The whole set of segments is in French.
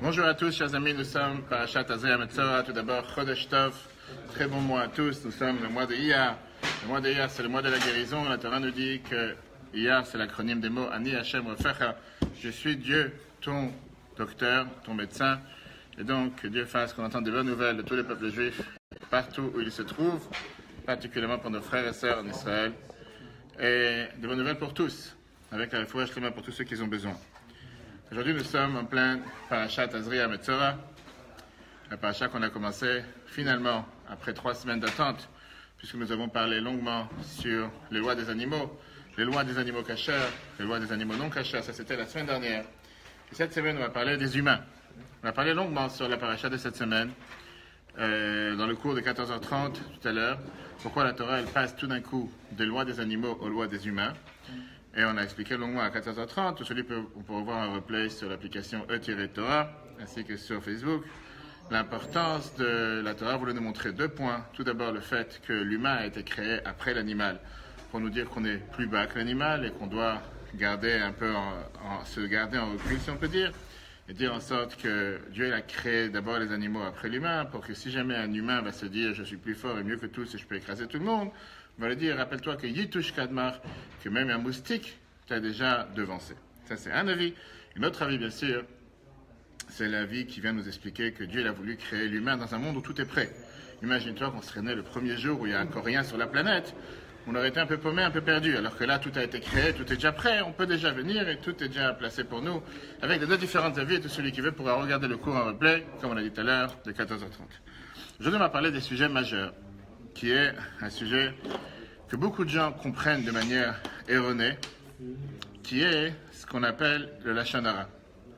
Bonjour à tous, chers amis, nous sommes Parashat Azria Metzora. Tout d'abord, Chodesh Tov, très bon mois à tous. Nous sommes le mois de Iyar. Le mois de Iyar, c'est le mois de la guérison. La Torah nous dit que Iyar, c'est l'acronyme des mots Ani Hashem Refecha. Je suis Dieu, ton docteur, ton médecin. Et donc, que Dieu fasse qu'on entende des bonnes nouvelles de tous les peuples juifs, partout où ils se trouvent, particulièrement pour nos frères et sœurs en Israël. Et des bonnes nouvelles pour tous, avec la réfouach shlema pour tous ceux qui ont besoin. Aujourd'hui, nous sommes en plein Parashat Azria Metzora, la parashat qu'on a commencé finalement après 3 semaines d'attente, puisque nous avons parlé longuement sur les lois des animaux cachers, les lois des animaux non cachers. Ça, c'était la semaine dernière. Et cette semaine, on va parler des humains. On a parlé longuement sur la parashat de cette semaine, dans le cours de 14h30 tout à l'heure, pourquoi la Torah elle passe tout d'un coup des lois des animaux aux lois des humains. Et on a expliqué longuement à 14h30. Aujourd'hui, on peut voir un replay sur l'application E-Torah, ainsi que sur Facebook. L'importance de la Torah voulait nous montrer 2 points. Tout d'abord, le fait que l'humain a été créé après l'animal, pour nous dire qu'on est plus bas que l'animal et qu'on doit garder un peu se garder en recul, si on peut dire, et dire en sorte que Dieu a créé d'abord les animaux après l'humain, pour que si jamais un humain va se dire « je suis plus fort et mieux que tous et je peux écraser tout le monde », on va lui dire, rappelle-toi que Yitush Kadmar, que même un moustique t'a déjà devancé. Ça, c'est un avis. Un autre avis, bien sûr, c'est l'avis qui vient nous expliquer que Dieu il a voulu créer l'humain dans un monde où tout est prêt. Imagine-toi qu'on serait né le premier jour où il n'y a encore rien sur la planète. On aurait été un peu paumé, un peu perdu. Alors que là, tout a été créé, tout est déjà prêt, on peut déjà venir et tout est déjà placé pour nous. Avec les 2 différentes avis, et tout celui qui veut pourra regarder le cours en replay, comme on a dit tout à l'heure, de 14h30. Aujourd'hui, on va parler des sujets majeurs, qui est un sujet que beaucoup de gens comprennent de manière erronée, qui est ce qu'on appelle le lashon hara.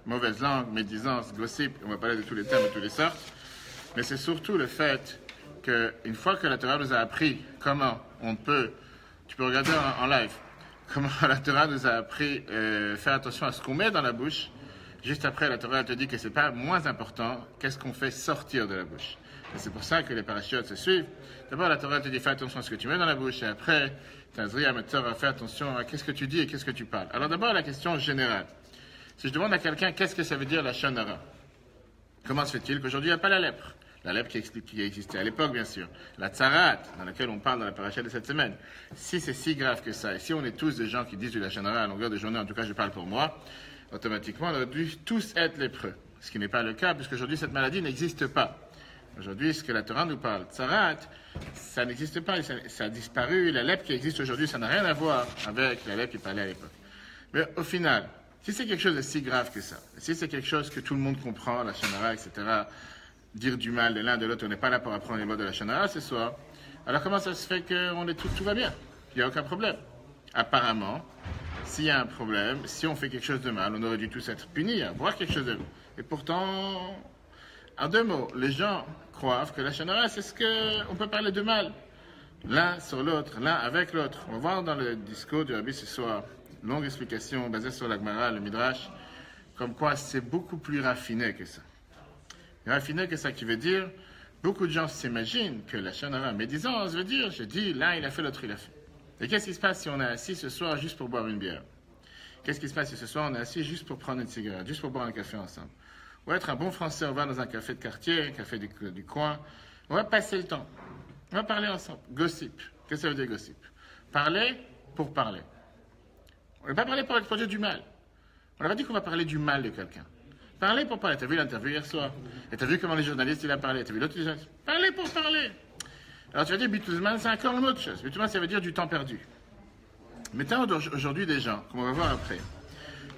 Mauvaise langue, médisance, gossip, on va parler de tous les termes de toutes les sortes, mais c'est surtout le fait qu'une fois que la Torah nous a appris comment on peut, tu peux regarder en live, comment la Torah nous a appris faire attention à ce qu'on met dans la bouche, juste après la Torah te dit que c'est pas moins important qu'est-ce qu'on fait sortir de la bouche. Et c'est pour ça que les parachutes se suivent. D'abord, la Torah te dit fais attention à ce que tu mets dans la bouche, et après, Tazria Metzora fais attention à qu'est-ce que tu dis et qu'est-ce que tu parles. Alors d'abord, la question générale. Si je demande à quelqu'un qu'est-ce que ça veut dire la lashon hara, comment se fait-il qu'aujourd'hui il n'y a pas la lèpre? La lèpre qui existait à l'époque, bien sûr. La tsarat, dans laquelle on parle dans la parasha de cette semaine. Si c'est si grave que ça, et si on est tous des gens qui disent du lashon hara à longueur de journée, en tout cas je parle pour moi, automatiquement on aurait dû tous être lépreux. Ce qui n'est pas le cas, puisqu'aujourd'hui cette maladie n'existe pas. Aujourd'hui, ce que la Torah nous parle, tsarat, ça n'existe pas, ça a disparu. La lèpre qui existe aujourd'hui, ça n'a rien à voir avec la lèpre qui parlait à l'époque. Mais au final, si c'est quelque chose de si grave que ça, si c'est quelque chose que tout le monde comprend, la lashon hara, etc., dire du mal de l'un de l'autre, on n'est pas là pour apprendre les mots de la lashon hara ce soir, alors comment ça se fait que tout va bien? Il n'y a aucun problème. Apparemment, s'il y a un problème, si on fait quelque chose de mal, on aurait dû tous être punis, voir quelque chose de mal. Et pourtant, en 2 mots, les gens croient que la lashon hara, c'est ce qu'on peut parler de mal. L'un sur l'autre, l'un avec l'autre. On va voir dans le discours du Rabbi ce soir, longue explication basée sur la Gemara, le Midrash, comme quoi c'est beaucoup plus raffiné que ça. Raffiné que ça qui veut dire, beaucoup de gens s'imaginent que la lashon hara, médisance, veut dire, je dis, l'un il a fait, l'autre il a fait. Et qu'est-ce qui se passe si on est assis ce soir juste pour boire une bière? Qu'est-ce qui se passe si ce soir on est assis juste pour prendre une cigarette, juste pour boire un café ensemble? On va être un bon Français, on va dans un café de quartier, un café du coin, on va passer le temps, on va parler ensemble. Gossip, qu'est-ce que ça veut dire gossip? Parler pour parler. On ne va pas parler pour dire du mal. On n'a pas dit qu'on va parler du mal de quelqu'un. Parler pour parler. T'as vu l'interview hier soir? Et t'as vu comment les journalistes il a parlé? T'as vu l'autre journaliste? Parler pour parler. Alors tu vas dire Bituzman, c'est encore une autre chose. Bituzman, ça veut dire du temps perdu. Mais t'as aujourd'hui des gens, comme on va voir après,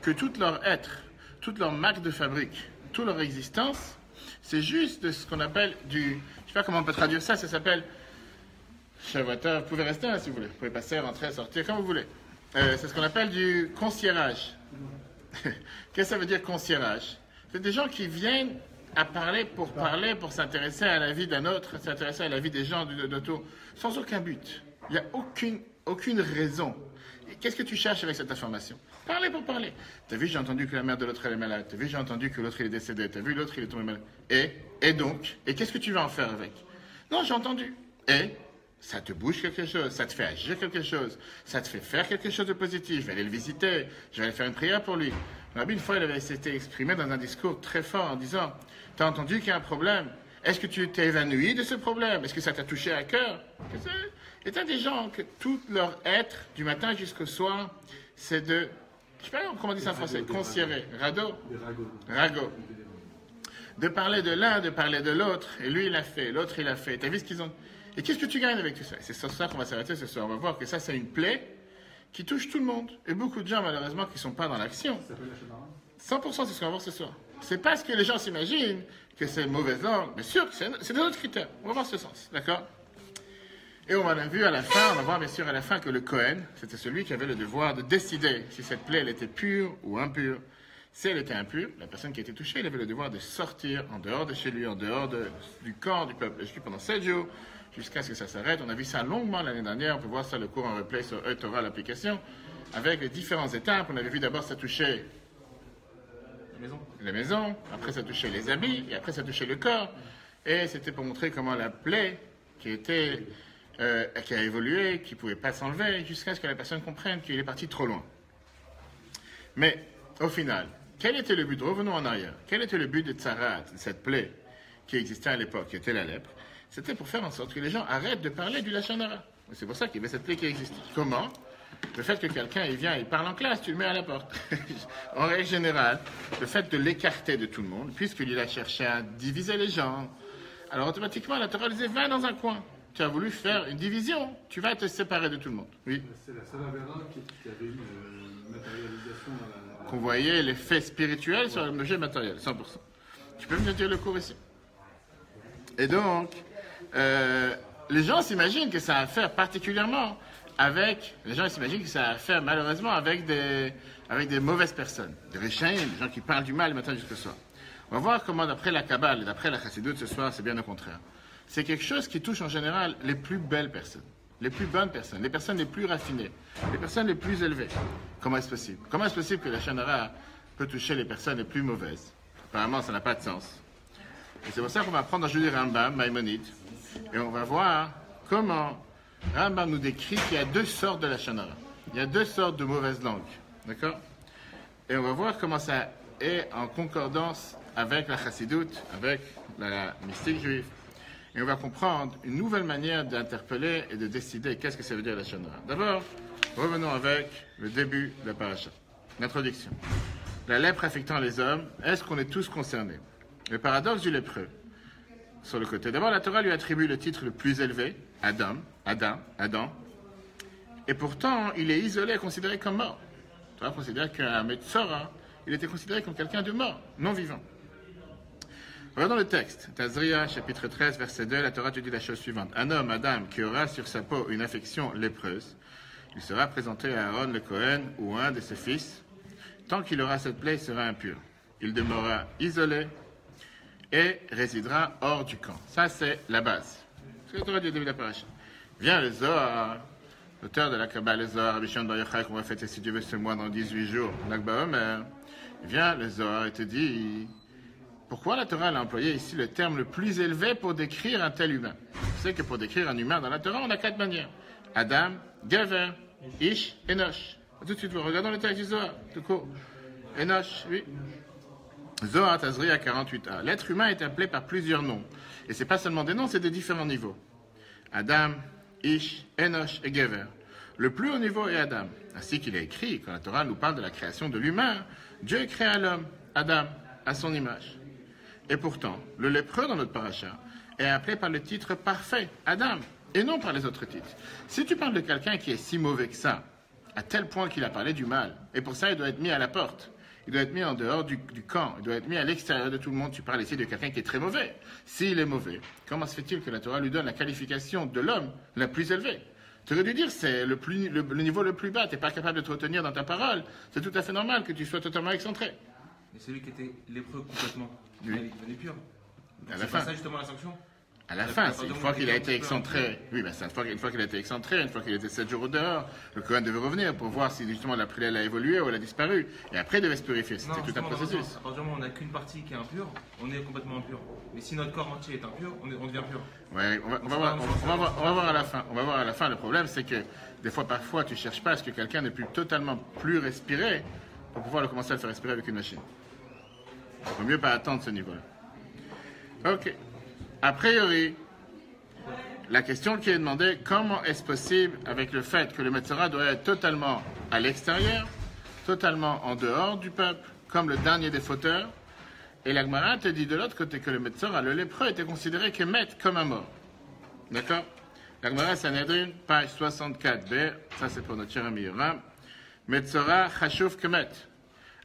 que tout leur être, toute leur marque de fabrique, toute leur existence, c'est juste de ce qu'on appelle du... Je sais pas comment on peut traduire ça, ça s'appelle... Chavoteur, vous pouvez rester là si vous voulez. Vous pouvez passer, rentrer, sortir, comme vous voulez. C'est ce qu'on appelle du concierge. Qu'est-ce que ça veut dire concierge? C'est des gens qui viennent à parler, pour s'intéresser à la vie d'un autre, s'intéresser à la vie des gens d'autour, sans aucun but. Il n'y a aucune raison. Et qu'est-ce que tu cherches avec cette information? Parler pour parler. T'as vu, j'ai entendu que la mère de l'autre elle est malade. T'as vu, j'ai entendu que l'autre il est décédé. T'as vu, l'autre il est tombé malade. Et donc? Et qu'est-ce que tu vas en faire avec? Non, j'ai entendu. Et ça te bouge quelque chose, ça te fait agir quelque chose, ça te fait faire quelque chose de positif. Je vais aller le visiter, je vais aller faire une prière pour lui. Rabbi, une fois, il avait s'était exprimé dans un discours très fort en disant, t'as entendu qu'il y a un problème? Est-ce que tu t'es évanoui de ce problème? Est-ce que ça t'a touché à cœur? Et t'as des gens que tout leur être, du matin jusqu'au soir, c'est de, je sais pas comment on dit ça en français, considérer, ragot. De parler de l'un, de parler de l'autre, et lui il a fait, l'autre il a fait. T'as vu ce qu'ils ont? Et qu'est-ce que tu gagnes avec tout ça? C'est sur ça qu'on va s'arrêter ce soir. On va voir que ça c'est une plaie qui touche tout le monde. Et beaucoup de gens malheureusement qui ne sont pas dans l'action. 100% c'est ce qu'on va voir ce soir. C'est parce que les gens s'imaginent que c'est mauvaise langue. Bien sûr, c'est des autres critères. On va voir ce sens, d'accord? Et on a vu à la fin, on va voir bien sûr à la fin que le Cohen, c'était celui qui avait le devoir de décider si cette plaie elle était pure ou impure. Si elle était impure, la personne qui était touchée, elle avait le devoir de sortir en dehors de chez lui, en dehors du camp du peuple juif pendant 7 jours, jusqu'à ce que ça s'arrête. On a vu ça longuement l'année dernière, on peut voir ça le cours en replay sur Torah, l'application, avec les différentes étapes. On avait vu d'abord ça touchait les maisons, après ça touchait les habits, et après ça touchait le corps. Et c'était pour montrer comment la plaie qui a évolué, qui ne pouvait pas s'enlever, jusqu'à ce que la personne comprenne qu'il est parti trop loin. Mais, au final, quel était le but? Revenons en arrière. Quel était le but de Tsarat, de cette plaie qui existait à l'époque, qui était la lèpre? C'était pour faire en sorte que les gens arrêtent de parler du Lachon Hara. C'est pour ça qu'il y avait cette plaie qui existait. Comment? Le fait que quelqu'un il vient, il parle en classe, tu le mets à la porte. En règle générale, le fait de l'écarter de tout le monde, puisqu'il a cherché à diviser les gens, alors automatiquement la Torah disait va dans un coin. Tu as voulu faire une division, tu vas te séparer de tout le monde. Oui. C'est la seule avéra qui avait une matérialisation dans la... Qu'on voyait l'effet spirituel sur l'objet matériel, 100%. Tu peux me dire le cours ici? Et donc, les gens s'imaginent que ça a à faire particulièrement avec... Les gens s'imaginent que ça a à faire malheureusement avec des mauvaises personnes. Des richaim, des gens qui parlent du mal le matin jusqu'au soir. On va voir comment d'après la Kabbale et d'après la Chassidoute ce soir, c'est bien au contraire. C'est quelque chose qui touche en général les plus belles personnes, les plus bonnes personnes, les personnes les plus raffinées, les personnes les plus élevées. Comment est-ce possible? Comment est-ce possible que la Lachon Hara peut toucher les personnes les plus mauvaises? Apparemment, ça n'a pas de sens. Et c'est pour ça qu'on va prendre aujourd'hui Rambam, Maïmonide, et on va voir comment Rambam nous décrit qu'il y a deux sortes de Lachon Hara. Il y a deux sortes de mauvaises langues. D'accord? Et on va voir comment ça est en concordance avec la Chassidoute, avec la mystique juive. Et on va comprendre une nouvelle manière d'interpeller et de décider qu'est-ce que ça veut dire la Lachon Hara. D'abord, revenons avec le début de la paracha. L'introduction. La lèpre affectant les hommes, est-ce qu'on est tous concernés? Le paradoxe du lépreux, sur le côté. D'abord, la Torah lui attribue le titre le plus élevé, Adam. Et pourtant, il est isolé et considéré comme mort. La Torah considère qu'un Metzora, il était considéré comme quelqu'un de mort, non vivant. Regardons le texte. Tazria, chapitre 13, verset 2, la Torah te dit la chose suivante. Un homme, Adam, qui aura sur sa peau une affection lépreuse, il sera présenté à Aaron le Cohen ou un de ses fils. Tant qu'il aura cette plaie, il sera impur. Il demeurera isolé et résidera hors du camp. Ça, c'est la base. C'est ce que la Torah dit au début de la paracha. Vient le Zohar, l'auteur de la Kabbale, le Zohar, Rabbi Shimon Bar Yochai, qu'on va fêter si Dieu veut ce mois dans 18 jours, Lag BaOmer. Vient le Zohar et te dit... Pourquoi la Torah a employé ici le terme le plus élevé pour décrire un tel humain? Vous savez que pour décrire un humain dans la Torah, on a 4 manières. Adam, Gever, Ish, Enosh. Tout de suite, regardons le texte du Zohar, tout court. Enosh, oui. Zohar Tazria 48a. L'être humain est appelé par plusieurs noms. Et ce n'est pas seulement des noms, c'est des différents niveaux. Adam, Ish, Enosh et Gever. Le plus haut niveau est Adam. Ainsi qu'il est écrit, quand la Torah nous parle de la création de l'humain, Dieu créa l'homme, Adam, à son image. Et pourtant, le lépreux dans notre paracha est appelé par le titre parfait, Adam, et non par les autres titres. Si tu parles de quelqu'un qui est si mauvais que ça, à tel point qu'il a parlé du mal, et pour ça il doit être mis à la porte, il doit être mis en dehors du camp, il doit être mis à l'extérieur de tout le monde, tu parles ici de quelqu'un qui est très mauvais. S'il est mauvais, comment se fait-il que la Torah lui donne la qualification de l'homme la plus élevée? Tu aurais dû dire c'est le niveau le plus bas, tu n'es pas capable de te retenir dans ta parole, c'est tout à fait normal que tu sois totalement excentré. Mais celui qui était lépreux complètement, oui. Il devenait pur. À la c'est fin. pas ça justement la sanction? À la fin, c'est une fois qu'il a été excentré. Oui, ben c'est une fois qu'il a été excentré, une fois qu'il était 7 jours au dehors, le Cohen devait revenir pour voir si justement la prière a évolué ou elle a disparu. Et après, il devait se purifier. C'était tout un processus. À partir du moment où on n'a qu'une partie qui est impure, on est complètement impur. Mais si notre corps entier est impur, on devient pur. Ouais, on va voir à la fin. On va voir à la fin. Le problème, c'est que des fois, parfois, tu cherches pas à ce que quelqu'un n'ait plus totalement plus respiré pour pouvoir le commencer à le faire respirer avec une machine. Il vaut mieux pas attendre ce niveau-là. Ok. A priori, la question qui est demandée, comment est-ce possible avec le fait que le Metzora doit être totalement à l'extérieur, totalement en dehors du peuple, comme le dernier des fauteurs, et la Gemara te dit de l'autre côté que le Metzora, le lépreux, était considéré qu'émet comme un mort. D'accord? La Gemara Sanhedrin, page 64b, ça c'est pour notre cher ami Yoram. Metzora chashuv kemet.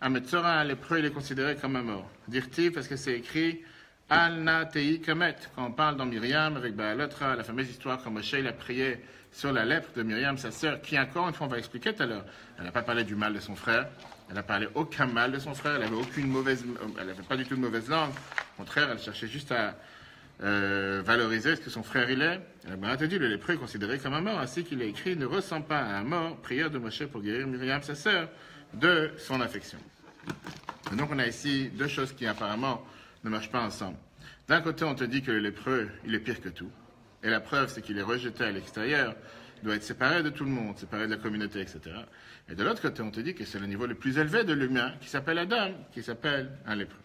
Un Metzora, un lépreux, il est considéré comme un mort. Dirti, parce que c'est écrit Al na tei kemet. Quand on parle dans Myriam avec Baalotra, la fameuse histoire quand Moshe il a prié sur la lèpre de Myriam, sa sœur, qui encore une fois on va expliquer tout à l'heure. Elle n'a pas parlé du mal de son frère. Elle n'a parlé aucun mal de son frère. Elle n'avait pas du tout de mauvaise langue. Au contraire, elle cherchait juste à valoriser ce que son frère il est. La Gemara te dit, le lépreux est considéré comme un mort, ainsi qu'il est écrit, ne ressent pas à un mort, prière de Moshe pour guérir Myriam, sa sœur, de son affection. Et donc on a ici deux choses qui apparemment ne marchent pas ensemble. D'un côté, on te dit que le lépreux, il est pire que tout. Et la preuve, c'est qu'il est rejeté à l'extérieur, doit être séparé de tout le monde, séparé de la communauté, etc. Et de l'autre côté, on te dit que c'est le niveau le plus élevé de l'humain, qui s'appelle Adam, qui s'appelle un lépreux.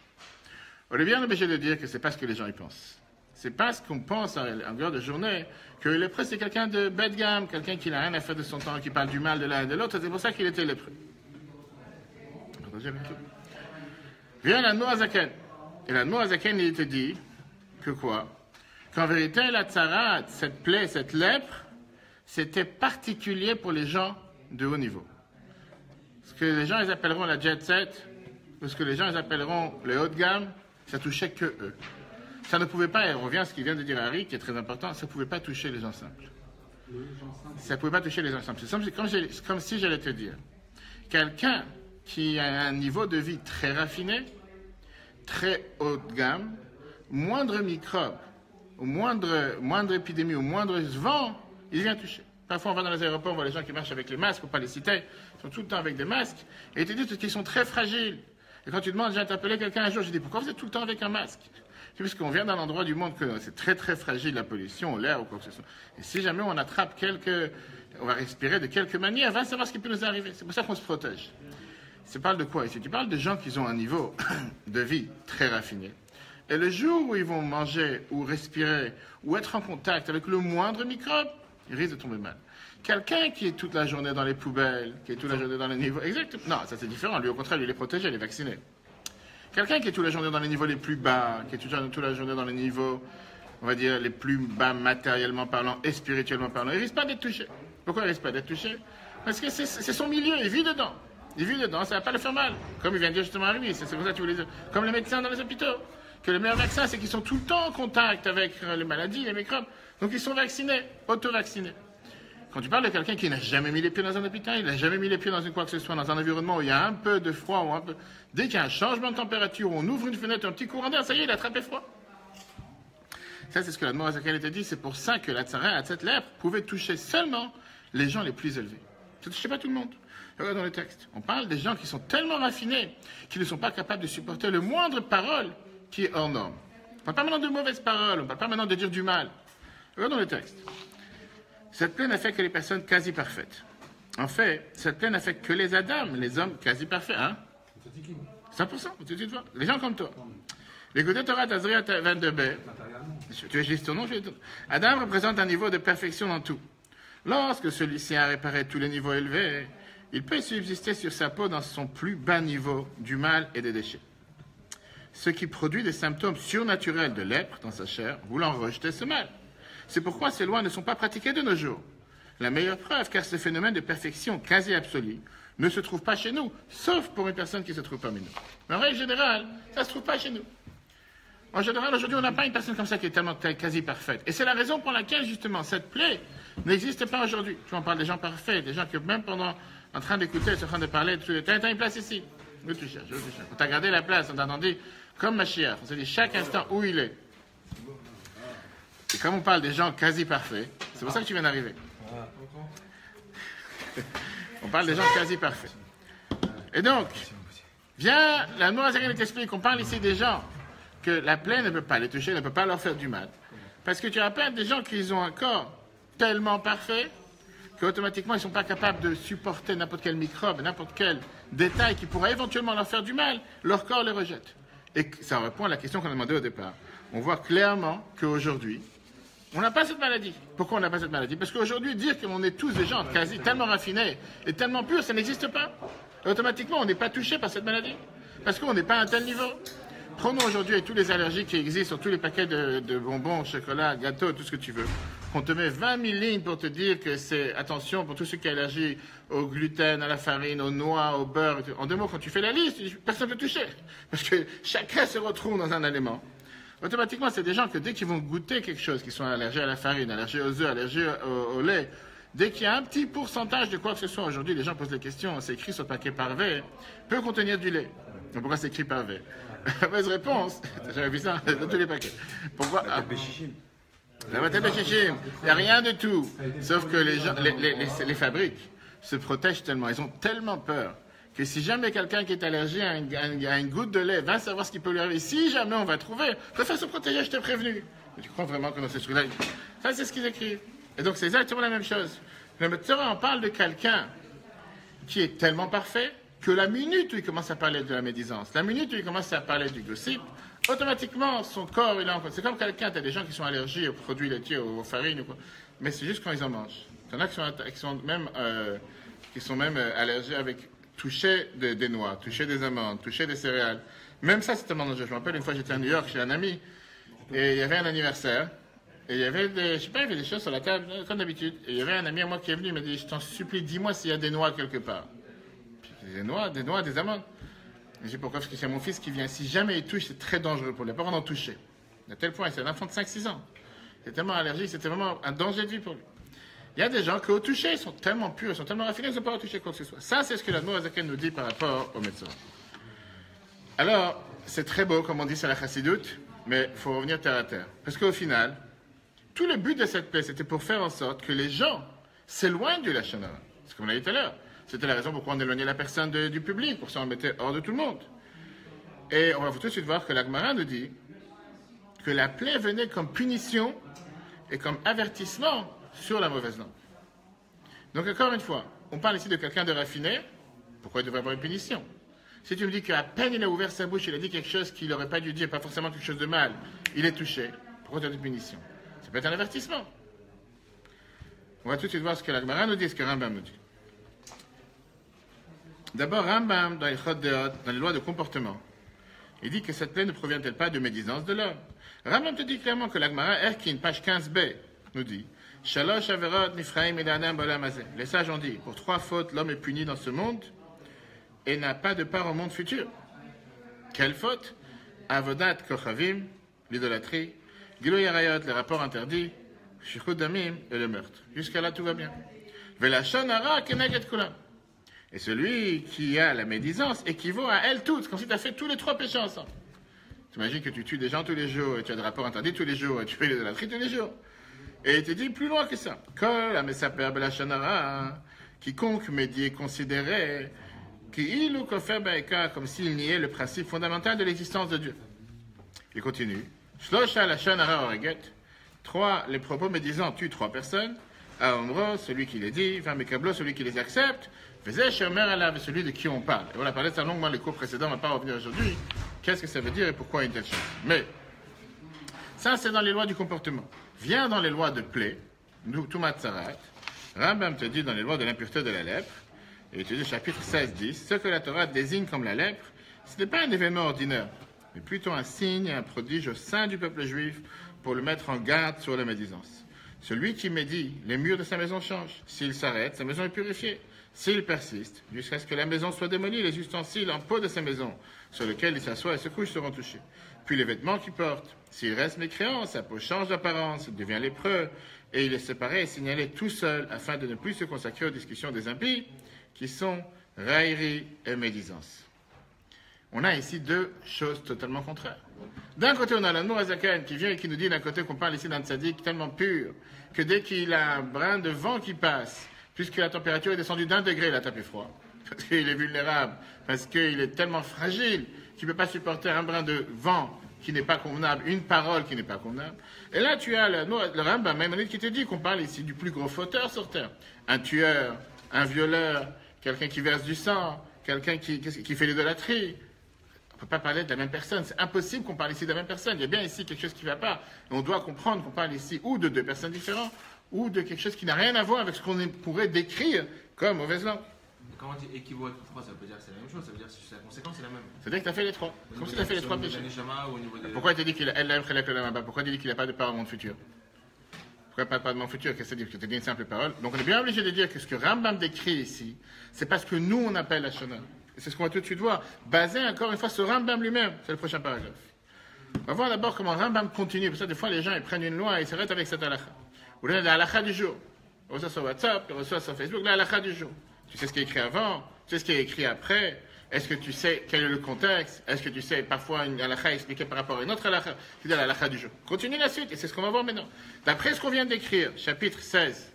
On est bien obligé de dire que c'est pas ce que les gens y pensent. C'est parce qu'on pense en longueur de journée que le lépreux, c'est quelqu'un de bas de gamme, quelqu'un qui n'a rien à faire de son temps, qui parle du mal de l'un et de l'autre. C'est pour ça qu'il était lépreux. Vient la Noazaken. Et la Noazaken, il te dit que quoi? Qu'en vérité, la tsarat, cette plaie, cette lèpre, c'était particulier pour les gens de haut niveau. Ce que les gens ils appelleront la jet set, ou ce que les gens ils appelleront le haut de gamme, ça touchait que eux. Ça ne pouvait pas, et on revient à ce qu'il vient de dire Harry, qui est très important, ça ne pouvait pas toucher les gens simples. Ça ne pouvait pas toucher les gens simples. C'est comme si j'allais te dire, quelqu'un qui a un niveau de vie très raffiné, très haut de gamme, moindre microbe, ou moindre épidémie, ou moindre vent, il vient toucher. Parfois, on va dans les aéroports, on voit les gens qui marchent avec les masques, pour ne pas les citer, ils sont tout le temps avec des masques, et ils te disent qu'ils sont très fragiles. Et quand tu demandes, j'ai interpellé quelqu'un un jour, je dis, pourquoi vous êtes tout le temps avec un masque? C'est parce qu'on vient d'un endroit du monde que c'est très très fragile, la pollution, l'air ou quoi que ce soit. Et si jamais on attrape on va respirer de quelque manière, va savoir ce qui peut nous arriver. C'est pour ça qu'on se protège. Tu parles de quoi ici? Tu parles de gens qui ont un niveau de vie très raffiné. Et le jour où ils vont manger ou respirer ou être en contact avec le moindre microbe, ils risquent de tomber mal. Quelqu'un qui est toute la journée dans les poubelles, qui est toute la journée dans les niveaux... Exactement. Non, ça c'est différent. Lui, au contraire, lui, il est protégé, il est vacciné. Quelqu'un qui est toute la journée dans les niveaux les plus bas, qui est toute la journée dans les niveaux, on va dire, les plus bas matériellement parlant et spirituellement parlant, il ne risque pas d'être touché. Pourquoi il ne risque pas d'être touché? Parce que c'est son milieu, il vit dedans. Il vit dedans, ça ne va pas le faire mal. Comme il vient de dire justement à lui, c'est pour ça que tu voulais dire. Comme les médecins dans les hôpitaux. Que le meilleur vaccin, c'est qu'ils sont tout le temps en contact avec les maladies, les microbes. Donc ils sont vaccinés, auto-vaccinés. Quand tu parles de quelqu'un qui n'a jamais mis les pieds dans un hôpital, il n'a jamais mis les pieds dans quoi que ce soit, dans un environnement où il y a un peu de froid, ou dès qu'il y a un changement de température, on ouvre une fenêtre, un petit courant d'air, ça y est, il a attrapé froid. Ça, c'est ce que la Noazaken était dit. C'est pour ça que la tsara, cette lèpre, pouvait toucher seulement les gens les plus élevés. Ça ne touchait pas tout le monde. Regarde dans le texte. On parle des gens qui sont tellement raffinés qu'ils ne sont pas capables de supporter le moindre parole qui est hors norme. On ne parle pas maintenant de mauvaises paroles, on ne parle pas maintenant de dire du mal. Regarde dans le texte. Cette plaie n'affecte que les personnes quasi parfaites. En fait, cette plaie n'affecte que les Adam, les hommes quasi parfaits. Hein? 100%, tu te vois. Les gens comme toi. L'écoutez Torah Tazria 22b. Tu as ton nom, Adam représente un niveau de perfection dans tout. Lorsque celui-ci a réparé tous les niveaux élevés, il peut subsister sur sa peau dans son plus bas niveau du mal et des déchets. Ce qui produit des symptômes surnaturels de lèpre dans sa chair, voulant rejeter ce mal. C'est pourquoi ces lois ne sont pas pratiquées de nos jours. La meilleure preuve, car ce phénomène de perfection quasi absolue ne se trouve pas chez nous, sauf pour une personne qui se trouve parmi nous. Mais en règle générale, ça ne se trouve pas chez nous. En général, aujourd'hui, on n'a pas une personne comme ça qui est tellement quasi parfaite. Et c'est la raison pour laquelle, justement, cette plaie n'existe pas aujourd'hui. Tu en parles des gens parfaits, des gens qui, même pendant, en train d'écouter, sont en train de parler, t'as une place ici. Où tu cherches, on t'a gardé la place, on t'a demandé, comme Mashiach, on s'est dit chaque instant où il est. Et comme on parle des gens quasi parfaits, c'est pour ça que tu viens d'arriver. On parle des gens quasi parfaits. Et donc, viens, la Noazaken t'explique, on parle ici des gens que la plaie ne peut pas les toucher, ne peut pas leur faire du mal. Parce que tu rappelles des gens qui ont un corps tellement parfait qu'automatiquement ils ne sont pas capables de supporter n'importe quel microbe, n'importe quel détail qui pourrait éventuellement leur faire du mal, leur corps les rejette. Et ça répond à la question qu'on a demandé au départ. On voit clairement qu'aujourd'hui, on n'a pas cette maladie. Pourquoi on n'a pas cette maladie? Parce qu'aujourd'hui, dire qu'on est tous des gens quasi tellement raffinés et tellement purs, ça n'existe pas. Et automatiquement, on n'est pas touché par cette maladie. Parce qu'on n'est pas à un tel niveau. Prenons aujourd'hui avec toutes les allergies qui existent sur tous les paquets de bonbons, chocolat, gâteaux, tout ce que tu veux. On te met 20 000 lignes pour te dire que c'est attention pour tous ceux qui sont allergiques au gluten, à la farine, aux noix, au beurre. En deux mots, quand tu fais la liste, personne ne peut toucher. Parce que chacun se retrouve dans un aliment. Automatiquement, c'est des gens que dès qu'ils vont goûter quelque chose, qui sont allergiques à la farine, allergiques aux œufs, allergiques au lait, dès qu'il y a un petit pourcentage de quoi que ce soit, aujourd'hui, les gens posent des questions, c'est écrit sur le paquet parvé, peut contenir du lait. Donc pourquoi c'est écrit parvé? La mauvaise réponse, j'avais vu ça dans tous les paquets. Pourquoi? La bataille de chichim, il n'y a rien de tout. Sauf que les gens, les fabriques se protègent tellement, ils ont tellement peur que si jamais quelqu'un qui est allergique à une goutte de lait va savoir ce qui peut lui arriver, si jamais on va trouver, préfère se protéger, je t'ai prévenu. Mais tu crois vraiment que dans ces trucs-là, ça c'est ce qu'ils écrivent. Et donc c'est exactement la même chose. Le Metzora, on parle de quelqu'un qui est tellement parfait que la minute où il commence à parler de la médisance, la minute où il commence à parler du gossip, automatiquement, son corps, il est en... C'est comme quelqu'un, tu as des gens qui sont allergiques aux produits laitiers, aux farines, ou quoi. Mais c'est juste quand ils en mangent. Il y en a qui sont même allergiques avec toucher des noix, toucher des amandes, toucher des céréales. Même ça, c'est tellement dangereux. Je me rappelle, une fois, j'étais à New York chez un ami, et il y avait un anniversaire, et il y avait des, je sais pas, il y avait des choses sur la table, comme d'habitude. Et il y avait un ami à moi qui est venu, il m'a dit, je t'en supplie, dis-moi s'il y a des noix quelque part. Puis, des noix, des amandes. J'ai dit pourquoi? Parce que c'est mon fils qui vient. Si jamais il touche, c'est très dangereux pour lui. Il n'a pas d'en toucher. À tel point, c'est un enfant de 5-6 ans. Il est tellement allergique, c'était vraiment un danger de vie pour lui. Il y a des gens qui, au toucher, sont tellement purs, sont tellement raffinés qu'ils ne sont pas toucher quoi que ce soit. Ça, c'est ce que l'Admor Azaken nous dit par rapport au médecin. Alors, c'est très beau, comme on dit sur la chassidoute, mais il faut revenir terre à terre. Parce qu'au final, tout le but de cette paix, c'était pour faire en sorte que les gens s'éloignent du Lachon Hara. C'est comme on l'a dit tout à l'heure. C'était la raison pourquoi on éloignait la personne du public, pour ça on le mettait hors de tout le monde. Et on va tout de suite voir que la Gemara nous dit que la plaie venait comme punition et comme avertissement sur la mauvaise langue. Donc encore une fois, on parle ici de quelqu'un de raffiné, pourquoi il devrait avoir une punition? Si tu me dis qu'à peine il a ouvert sa bouche, il a dit quelque chose qu'il n'aurait pas dû dire, pas forcément quelque chose de mal, il est touché, pourquoi tu as une punition? Ça peut être un avertissement. On va tout de suite voir ce que la Gemara nous dit, ce que Rambam nous dit. D'abord, Rambam, dans les lois de comportement, il dit que cette plaie ne provient-elle pas de médisance de l'homme. Rambam te dit clairement que la Gemara, Erkin, page 15b, nous dit Shalosh Averot Nifraim Edanam Bolam Hazeh. Les sages ont dit, pour 3 fautes, l'homme est puni dans ce monde et n'a pas de part au monde futur. Quelle faute? Avodat Kochavim, l'idolâtrie, Giloy Arayot, les rapports interdits, Shichud Damim et le meurtre. Jusqu'à là, tout va bien. Velashon Hara Keneged Kulam. Et celui qui a la médisance équivaut à elle toutes, comme si tu as fait tous les 3 péchés ensemble. Tu imagines que tu tues des gens tous les jours, et tu as des rapports interdits tous les jours, et tu fais l'idolâtrie tous les jours. Et il te dit plus loin que ça. Kol Amesaper Belashon Hara, quiconque médit et considérait qu'il ou kofer baïka, comme s'il niait le principe fondamental de l'existence de Dieu. Il continue. Shlosha Lashon Hara Oreget. 3, les propos médisants tuent 3 personnes. Aomro, celui qui les dit. Vamekablo, celui qui les accepte. Faisait Shemer Alav, celui de qui on parle. Et on a parlé de ça longuement les cours précédents, on ne va pas revenir aujourd'hui. Qu'est-ce que ça veut dire et pourquoi une telle chose? Mais, ça c'est dans les lois du comportement. Viens dans les lois de plaie, tout Matzarat. Rambam te dit dans les lois de l'impureté de la lèpre, et il te dit chapitre 16-10, ce que la Torah désigne comme la lèpre, ce n'est pas un événement ordinaire, mais plutôt un signe et un prodige au sein du peuple juif pour le mettre en garde sur la médisance. Celui qui médit, les murs de sa maison changent. S'il s'arrête, sa maison est purifiée. S'il persiste, jusqu'à ce que la maison soit démolie, les ustensiles en peau de sa maison, sur lesquels il s'assoit et se couche, seront touchés. Puis les vêtements qu'il porte. S'il reste mécréant, sa peau change d'apparence, il devient lépreux, et il est séparé et signalé tout seul, afin de ne plus se consacrer aux discussions des impies, qui sont raillerie et médisance. On a ici 2 choses totalement contraires. D'un côté, on a l'Admor Azaken qui vient et qui nous dit d'un côté qu'on parle ici d'un tzaddik tellement pur, que dès qu'il a un brin de vent qui passe, puisque la température est descendue d'1 degré, il a tapé froid, parce qu'il est vulnérable, parce qu'il est tellement fragile qu'il ne peut pas supporter un brin de vent qui n'est pas convenable, une parole qui n'est pas convenable. Et là, tu as le Rambam Maïmonide qui te dit qu'on parle ici du plus gros fauteur sur terre. Un tueur, un violeur, quelqu'un qui verse du sang, quelqu'un qui fait l'idolâtrie. On ne peut pas parler de la même personne. C'est impossible qu'on parle ici de la même personne. Il y a bien ici quelque chose qui ne va pas. Et on doit comprendre qu'on parle ici ou de deux personnes différentes, ou de quelque chose qui n'a rien à voir avec ce qu'on pourrait décrire comme mauvaise langue. Quand on dit équivaut à trois, ça veut dire que c'est la même chose, ça veut dire que la conséquence est la même. C'est-à-dire que tu as fait les trois. Comme si tu as fait les trois péchés. Pourquoi tu as dit qu'il a Pourquoi tu dis qu'il n'a pas de part au monde futur? Pourquoi pas de part au monde futur? Qu'est-ce que ça veut dire? Que tu as dit une simple parole. Donc on est bien obligé de dire que ce que Rambam décrit ici, c'est parce que nous on appelle la Shona. Et c'est ce qu'on va tout de suite voir. Basé encore une fois sur Rambam lui-même. C'est le prochain paragraphe. On va voir d'abord comment Rambam continue. Parce que des fois les gens ils prennent une loi et ils s'arrêtent avec cette halakha. Ou là, la halakha du jour. On reçoit sur WhatsApp, on reçoit sur Facebook, la halakha du jour. Tu sais ce qui est écrit avant, tu sais ce qui est écrit après. Est-ce que tu sais quel est le contexte? Est-ce que tu sais parfois une halakha expliquée par rapport à une autre halakha? C'est la halakha du jour. Continue la suite, et c'est ce qu'on va voir maintenant. D'après ce qu'on vient d'écrire, chapitre 16,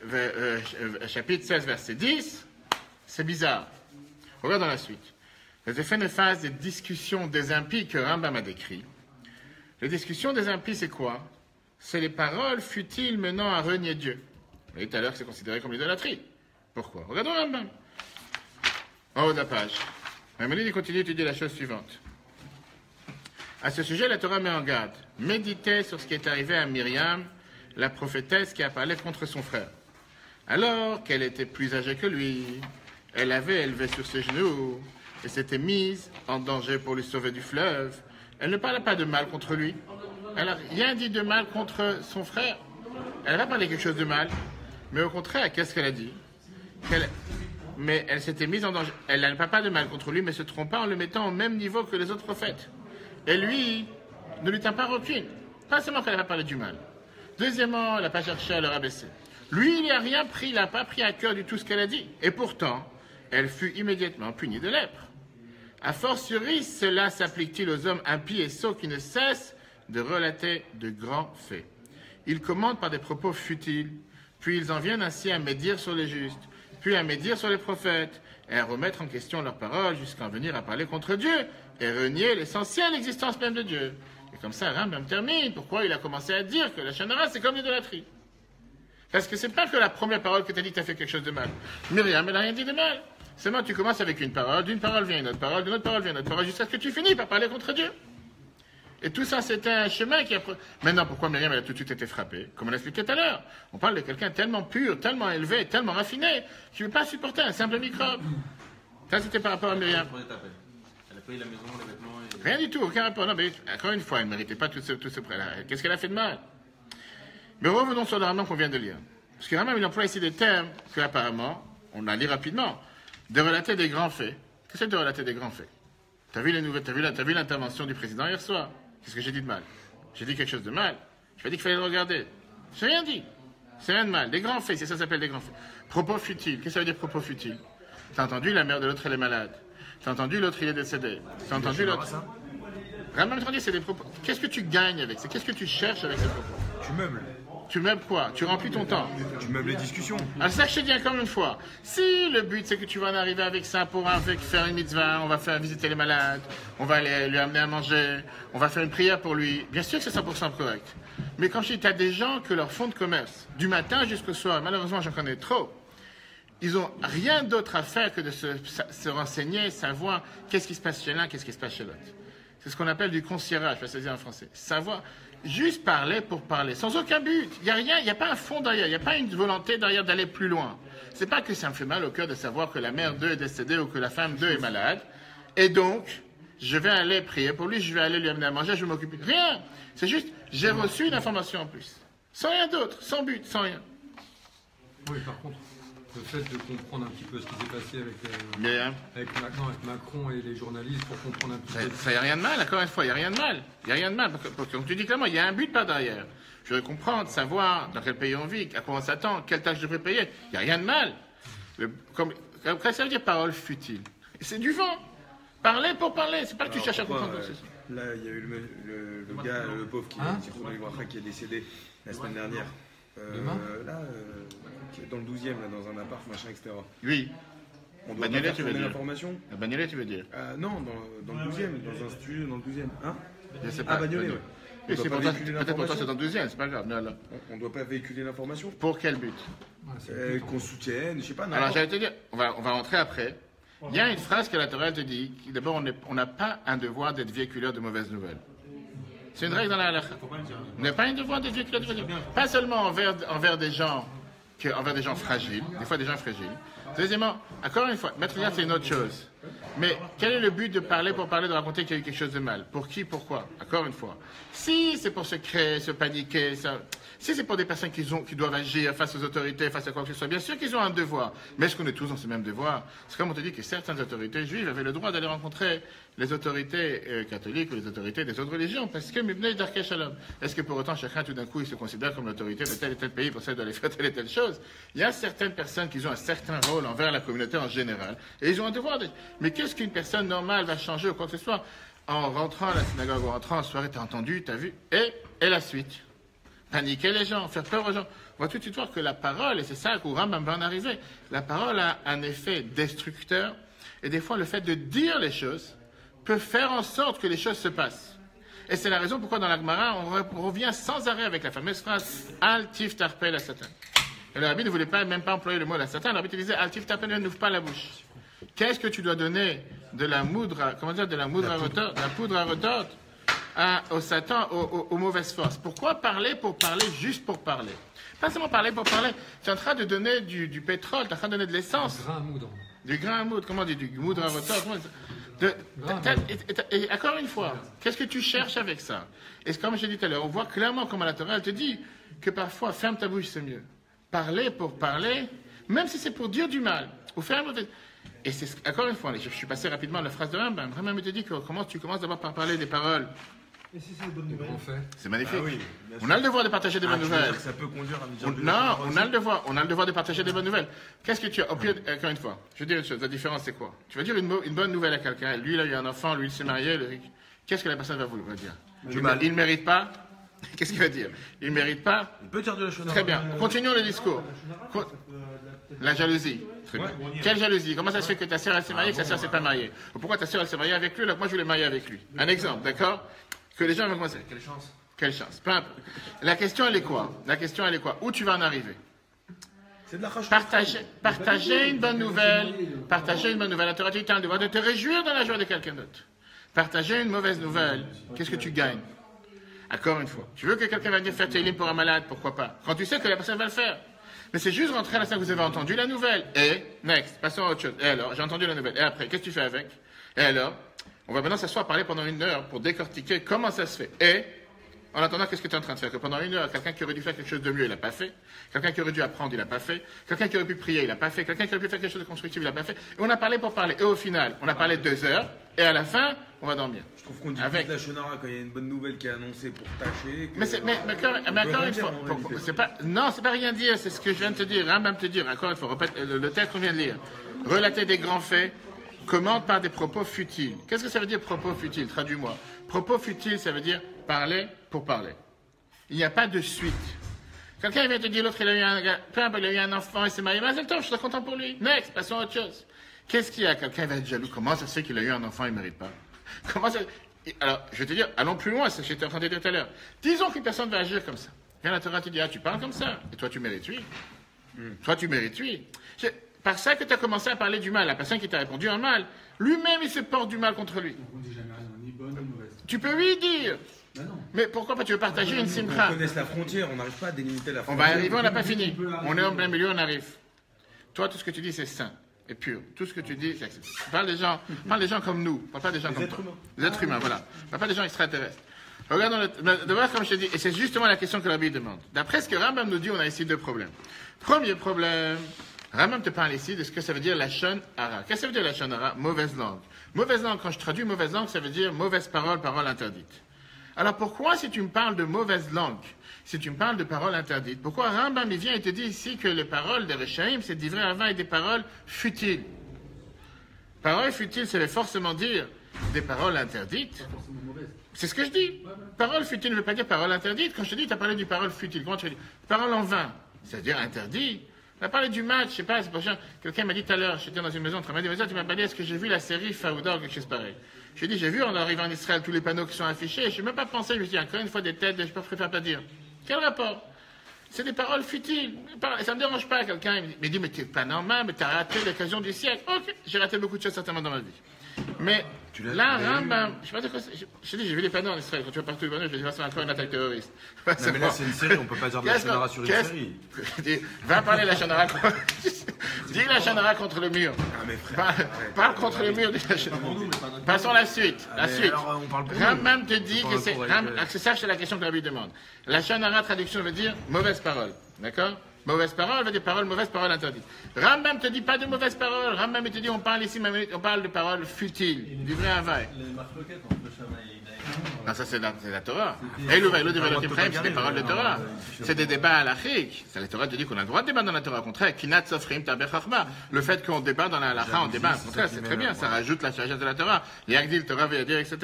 verset 10, c'est bizarre. Regarde dans la suite. J'ai fait une phase de discussion des impies que Rambam a décrit. La discussion des impies, c'est quoi? C'est les paroles futiles menant à renier Dieu. Vous voyez tout à l'heure que c'est considéré comme l'idolâtrie. Pourquoi? Regardons Rambam. En haut de la page. Maïmonide continue de dire la chose suivante. À ce sujet, la Torah met en garde. Méditez sur ce qui est arrivé à Myriam, la prophétesse qui a parlé contre son frère. Alors qu'elle était plus âgée que lui, elle avait élevé sur ses genoux et s'était mise en danger pour lui sauver du fleuve. Elle ne parla pas de mal contre lui. Elle n'a rien dit de mal contre son frère. Elle n'a pas parlé quelque chose de mal. Mais au contraire, qu'est-ce qu'elle a dit? Mais elle s'était mise en danger. Elle n'a pas de mal contre lui, mais se trompa en le mettant au même niveau que les autres prophètes. Et lui ne lui tint pas rancune. Pas seulement qu'elle n'a pas parlé du mal. Deuxièmement, elle n'a pas cherché à le rabaisser. Lui, il n'a rien pris, il n'a pas pris à cœur du tout ce qu'elle a dit. Et pourtant, elle fut immédiatement punie de lèpre. A fortiori, cela s'applique-t-il aux hommes impies et sots qui ne cessent de relater de grands faits. Ils commandent par des propos futiles, puis ils en viennent ainsi à médire sur les justes, puis à médire sur les prophètes, et à remettre en question leurs paroles jusqu'à en venir à parler contre Dieu, et renier l'essentielle existence même de Dieu. Et comme ça, Rambam termine. Pourquoi il a commencé à dire que la Shonara, c'est comme l'idolâtrie? Parce que c'est pas que la première parole que tu as dit, tu as fait quelque chose de mal. Myriam, elle n'a rien dit de mal. Seulement, tu commences avec une parole, d'une parole vient une autre parole, d'une autre parole vient une autre parole, jusqu'à ce que tu finis par parler contre Dieu. Et tout ça, c'était un chemin qui a... Maintenant, pourquoi Myriam, elle a tout de suite été frappée? Comme on l'expliquait tout à l'heure. On parle de quelqu'un tellement pur, tellement élevé, tellement raffiné, qui ne veut pas supporter un simple microbe. Ça, c'était par rapport à Myriam. Elle a payé la maison, les vêtements... Et... Rien du tout, aucun rapport. Non, mais encore une fois, elle ne méritait pas tout ce prêt-là. Qu'est-ce qu'elle a fait de mal? Mais revenons sur le Rambam qu'on vient de lire. Parce que Rambam, il emploie ici des termes que, apparemment, on a lu rapidement, de relater des grands faits. Qu'est-ce que c'est de relater des grands faits? T'as vu les nouvelles, t'as vu l'intervention du président hier soir? Qu'est-ce que j'ai dit de mal? J'ai dit quelque chose de mal. Je pas dit qu'il fallait le regarder. J'ai rien dit. C'est rien de mal. Des grands faits, c'est ça s'appelle des grands faits. Propos futiles. Qu'est-ce que ça veut dire propos futiles? T'as entendu la mère de l'autre, elle est malade. T'as entendu l'autre, il est décédé. T'as entendu l'autre. Rambam te dit, c'est des propos. Qu'est-ce que tu gagnes avec ça? Qu'est-ce que tu cherches avec ces propos? Tu meubles. Tu meubles quoi? Tu remplis ton temps. Tu meubles les discussions. Alors ça, je te dis encore une fois. Si le but, c'est que tu vas en arriver avec ça pour faire une mitzvah, on va faire visiter les malades, on va aller lui amener à manger, on va faire une prière pour lui, bien sûr que c'est 100% correct. Mais quand je dis, tu as des gens que leur fonds de commerce, du matin jusqu'au soir, malheureusement j'en connais trop, ils n'ont rien d'autre à faire que de se renseigner, savoir qu'est-ce qui se passe chez l'un, qu'est-ce qui se passe chez l'autre. C'est ce qu'on appelle du concierge, je vais dire en français. Savoir, juste parler pour parler, sans aucun but. Il n'y a rien, il n'y a pas un fond derrière, il n'y a pas une volonté derrière d'aller plus loin. C'est pas que ça me fait mal au cœur de savoir que la mère d'eux est décédée ou que la femme d'eux est malade. Et donc, je vais aller prier pour lui, je vais aller lui amener à manger, je vais m'occuper. Rien. C'est juste, j'ai reçu une information en plus. Sans rien d'autre, sans but, sans rien. Oui, par contre, le fait de comprendre un petit peu ce qui s'est passé avec Macron et les journalistes pour comprendre un petit peu. Ça, il n'y a rien de mal, encore une fois, il n'y a rien de mal. Il n'y a rien de mal. Parce que, comme tu dis clairement, il y a un but par derrière. Je veux comprendre, savoir dans quel pays on vit, à quoi on s'attend, quelle tâche je devrais payer. Il n'y a rien de mal. Après, ça veut dire parole futile. C'est du vent. Parler pour parler. C'est pas que tu cherches à comprendre. Là, il y a eu le gars, le pauvre qui est décédé la semaine dernière. Qui est dans le 12e, là, dans un appart, machin, etc. Oui. On doit pas tu veux faire dire l'information. La Bagnolet, tu veux dire? Non, dans le 12e, dans un studio dans le 12e. Hein? Je sais pas. Ah, Bagnolet, ouais. Et c'est peut-être pour toi c'est dans le 12e, c'est pas grave. On ne doit pas véhiculer l'information. Pour quel but? Qu'on soutienne, je sais pas. Alors j'allais te dire, on va rentrer après. Il y a une phrase que la Torah te dit, d'abord on n'a pas un devoir d'être véhiculeur de mauvaises nouvelles. C'est une règle dans la halakha. On n'a pas un devoir d'être véhiculeur de mauvaises nouvelles. Pas seulement envers des gens fragiles, des fois des gens fragiles. Deuxièmement, encore une fois, mettre regarde c'est une autre chose. Mais quel est le but de parler pour parler, de raconter qu'il y a eu quelque chose de mal? Pour qui, pourquoi? Encore une fois. Si c'est pour se créer, se paniquer, si c'est pour des personnes qui doivent agir face aux autorités, face à quoi que ce soit, bien sûr qu'ils ont un devoir. Mais est-ce qu'on est tous dans ce même devoir? C'est comme on te dit que certaines autorités juives avaient le droit d'aller rencontrer les autorités catholiques ou les autorités des autres religions, parce que Mibnei Darkei Shalom. Est-ce que pour autant chacun tout d'un coup il se considère comme l'autorité de tel et tel pays pour ça d'aller faire telle et telle chose? Il y a certaines personnes qui ont un certain rôle envers la communauté en général, et ils ont un devoir de... Mais qu'est-ce qu'une personne normale va changer ou quoi que ce soit en rentrant à la synagogue ou en rentrant en soirée, t'as entendu, t'as vu, et la suite? Paniquer les gens, faire peur aux gens. On va tout de suite voir que la parole, et c'est ça où Rambam va en arriver, la parole a un effet destructeur, et des fois le fait de dire les choses peut faire en sorte que les choses se passent. Et c'est la raison pourquoi dans la Gemara, on revient sans arrêt avec la fameuse phrase « Al tif tarpei la satan ». Et le rabbi ne voulait même pas employer le mot la satan, le rabbi disait « Al tif tarpei, n'ouvre pas la bouche ». Qu'est-ce que tu dois donner de la poudre à retordre au Satan, aux mauvaises forces? Pourquoi parler pour parler, juste pour parler? Pas seulement parler pour parler. Tu es en train de donner du pétrole, tu es en train de donner de l'essence. Du grain à moudre. Du grain à moudre, comment on dit? Du moudre à retordre. Et encore une fois, qu'est-ce que tu cherches avec ça? Et comme j'ai dit tout à l'heure, on voit clairement comment la Torah elle te dit que parfois, ferme ta bouche, c'est mieux. Parler pour parler, même si c'est pour dire du mal, ou faire mauvais. Et c'est encore une fois, je suis passé rapidement à la phrase de Rambam. Rambam te dit que tu commences d'abord par parler des paroles. Et si c'est une bonne nouvelle? C'est magnifique. Ah oui, on a le devoir de partager des bonnes nouvelles. Ça peut conduire à me dire Non, on a le devoir de partager des bonnes nouvelles. Qu'est-ce que tu as? Au pire, encore une fois, je veux dire une chose, la différence c'est quoi? Tu vas dire une bonne nouvelle à quelqu'un, lui il a eu un enfant, lui il s'est marié, qu'est-ce que la personne va dire? Il ne mérite pas? Qu'est-ce qu'il va dire? Il ne mérite pas? Il peut dire de la chose. Très bien, continuons le discours. La jalousie. Très bien. Quelle jalousie? Comment ça se fait que ta sœur elle s'est mariée et que sa sœur s'est pas mariée? Ou pourquoi ta sœur elle s'est mariée avec lui alors que moi je voulais marier avec lui? Un exemple, d'accord? Que les gens vont commencer. Quelle chance. Quelle chance. Peu importe. La question elle est quoi? Où tu vas en arriver? C'est de la rage. Partager une bonne nouvelle. Partager une bonne nouvelle. La Torah dit, tu as le devoir de te réjouir dans la joie de quelqu'un d'autre. Partager une mauvaise nouvelle. Qu'est-ce que tu gagnes? Encore une fois. Tu veux que quelqu'un vienne faire Teilim pour un malade? Pourquoi pas? Quand tu sais que la personne va le faire. Mais c'est juste rentrer à la scène, vous avez entendu la nouvelle. Et, next, passons à autre chose. Et alors, j'ai entendu la nouvelle. Et après, qu'est-ce que tu fais avec? Et alors, on va maintenant s'asseoir, parler pendant 1 heure pour décortiquer comment ça se fait. Et, en attendant, qu'est-ce que tu es en train de faire? Que pendant 1 heure, quelqu'un qui aurait dû faire quelque chose de mieux, il l'a pas fait. Quelqu'un qui aurait dû apprendre, il l'a pas fait. Quelqu'un qui aurait pu prier, il l'a pas fait. Quelqu'un qui aurait pu faire quelque chose de constructif, il l'a pas fait. Et on a parlé pour parler. Et au final, on a parlé 2 heures. Et à la fin, on va dormir. Je trouve qu'on dit avec la Shonara quand il y a une bonne nouvelle qui est annoncée pour tâcher. Mais encore une fois, c'est pas rien dire, c'est ce que je viens de te dire. Rambam te dire, encore une fois, répète le texte qu'on vient de lire. Relater des grands faits, commente par des propos futiles. Qu'est-ce que ça veut dire propos futiles? Traduis-moi. Propos futiles, ça veut dire parler pour parler. Il n'y a pas de suite. Quelqu'un vient te dire, l'autre, il a eu un enfant, il s'est marié. Mais attends, je suis content pour lui. Next, passons à autre chose. Qu'est-ce qu'il y a? Quelqu'un va être jaloux. Comment ça se fait qu'il a eu un enfant, il ne mérite pas? Comment ça... Alors, je vais te dire, allons plus loin, c'est ce que j'étais en train de dire tout à l'heure. Disons qu'une personne va agir comme ça. Viens la Torah te dit, tu parles comme ça. Et toi, tu mérites, oui. Toi, tu mérites, oui. Par ça que tu as commencé à parler du mal. La personne qui t'a répondu un mal, lui-même, il se porte du mal contre lui. On ne dit jamais rien, ni bonne ni mauvaise. Tu peux lui dire. Mais pourquoi pas? Tu veux partager une simcha? On connaisse la frontière, on n'arrive pas à délimiter la frontière. On va arriver, on n'a pas fini. On est en plein milieu, on arrive. Toi, tout ce que tu dis, c'est sain et pur. Tout ce que tu dis, c'est accepté. Parle des gens comme nous. Parle pas des gens comme toi. Des êtres humains, voilà. Parle pas des gens extraterrestres. Regardons d'abord, comme je te dis, et c'est justement la question que la Bible demande. D'après ce que Rambam nous dit, on a ici 2 problèmes. Premier problème, Rambam te parle ici de ce que ça veut dire la shon hara. Qu'est-ce que ça veut dire la shon hara? Mauvaise langue. Mauvaise langue, quand je traduis mauvaise langue, ça veut dire mauvaise parole, parole interdite. Alors pourquoi, si tu me parles de mauvaise langue, si tu me parles de paroles interdites, pourquoi Rambam il vient et te dit ici que les paroles des Rechaim, c'est d'ivrei avant et des paroles futiles? Paroles futiles, ça veut forcément dire des paroles interdites. C'est ce que je dis. Parole futile ne veut pas dire parole interdite. Quand je te dis, tu as parlé du parole futile. Comment tu dis? Parole en vain, c'est-à-dire interdit. On a parlé du match, je sais pas, c'est pas cher. Quelqu'un m'a dit tout à l'heure, j'étais dans une maison, tu m'as pas dit, est-ce que j'ai vu la série Fauda ou quelque chose pareil? J'ai dit, j'ai vu, on arrive en Israël, tous les panneaux qui sont affichés, je n'ai même pas pensé, je me suis dit, encore une fois des têtes, je préfère pas dire. Quel rapport? C'est des paroles futiles. Ça me dérange pas, quelqu'un, il me dit, mais t'es pas normal, mais t'as raté l'occasion du siècle. Ok, j'ai raté beaucoup de choses certainement dans ma vie. Mais là, Rambam, je sais pas de quoi j'ai vu les panneaux en Israël. Quand tu vas partout les panneaux, je me dis, c'est encore une attaque terroriste. Non, mais là, c'est une série, on peut pas dire de la Shonara sur une série. Va parler la Shonara contre... Dis la Shonara contre le mur. Ah, mais frère. Parle contre le mur de la Shonara. Passons à la suite. Alors, on parle pour nous. Rambam te dit que c'est... C'est ça, c'est la question que la Bible demande. La Shonara, traduction, veut dire mauvaise parole. D'accord? Mauvaise parole veut dire parole, mauvaise parole interdite. Rambam te dit pas de mauvaise parole. Rambam te dit on parle ici, on parle de paroles futiles, du vrai havaï. Non, ça c'est la Torah. Et le c'est des paroles de Torah. C'est des débats halachiques. La Torah te dit qu'on a le droit de débattre dans la Torah. Au contraire, kinat sofrim tabech chachma. Le fait qu'on débat dans la halacha, on débat. Au contraire, c'est très bien. Ça rajoute la sagesse de la Torah. Yagdil Torah veut dire, etc.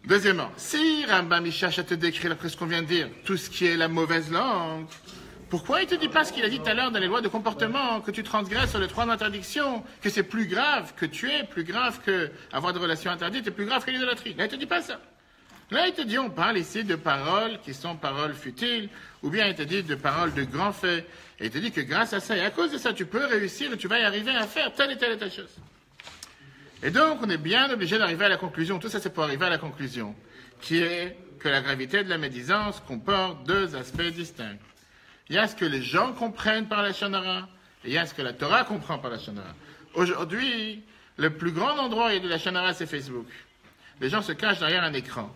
Deuxièmement, si Rambam il cherche à te décrire après ce qu'on vient de dire, tout ce qui est la mauvaise langue, pourquoi il ne te dit pas ce qu'il a dit tout à l'heure dans les lois de comportement, que tu transgresses sur les 3 interdictions, que c'est plus grave que tuer, plus grave que avoir des relations interdites, et plus grave que l'idolâtrie? Là, il ne te dit pas ça. Là, il te dit, on parle ici de paroles qui sont paroles futiles, ou bien il te dit de paroles de grands faits. Et il te dit que grâce à ça, et à cause de ça, tu peux réussir et tu vas y arriver à faire telle et telle chose. Et donc, on est bien obligé d'arriver à la conclusion, tout ça c'est pour arriver à la conclusion, qui est que la gravité de la médisance comporte 2 aspects distincts. Il y a ce que les gens comprennent par la Shonara, et il y a ce que la Torah comprend par la Shonara. Aujourd'hui, le plus grand endroit de la Shonara, c'est Facebook. Les gens se cachent derrière un écran,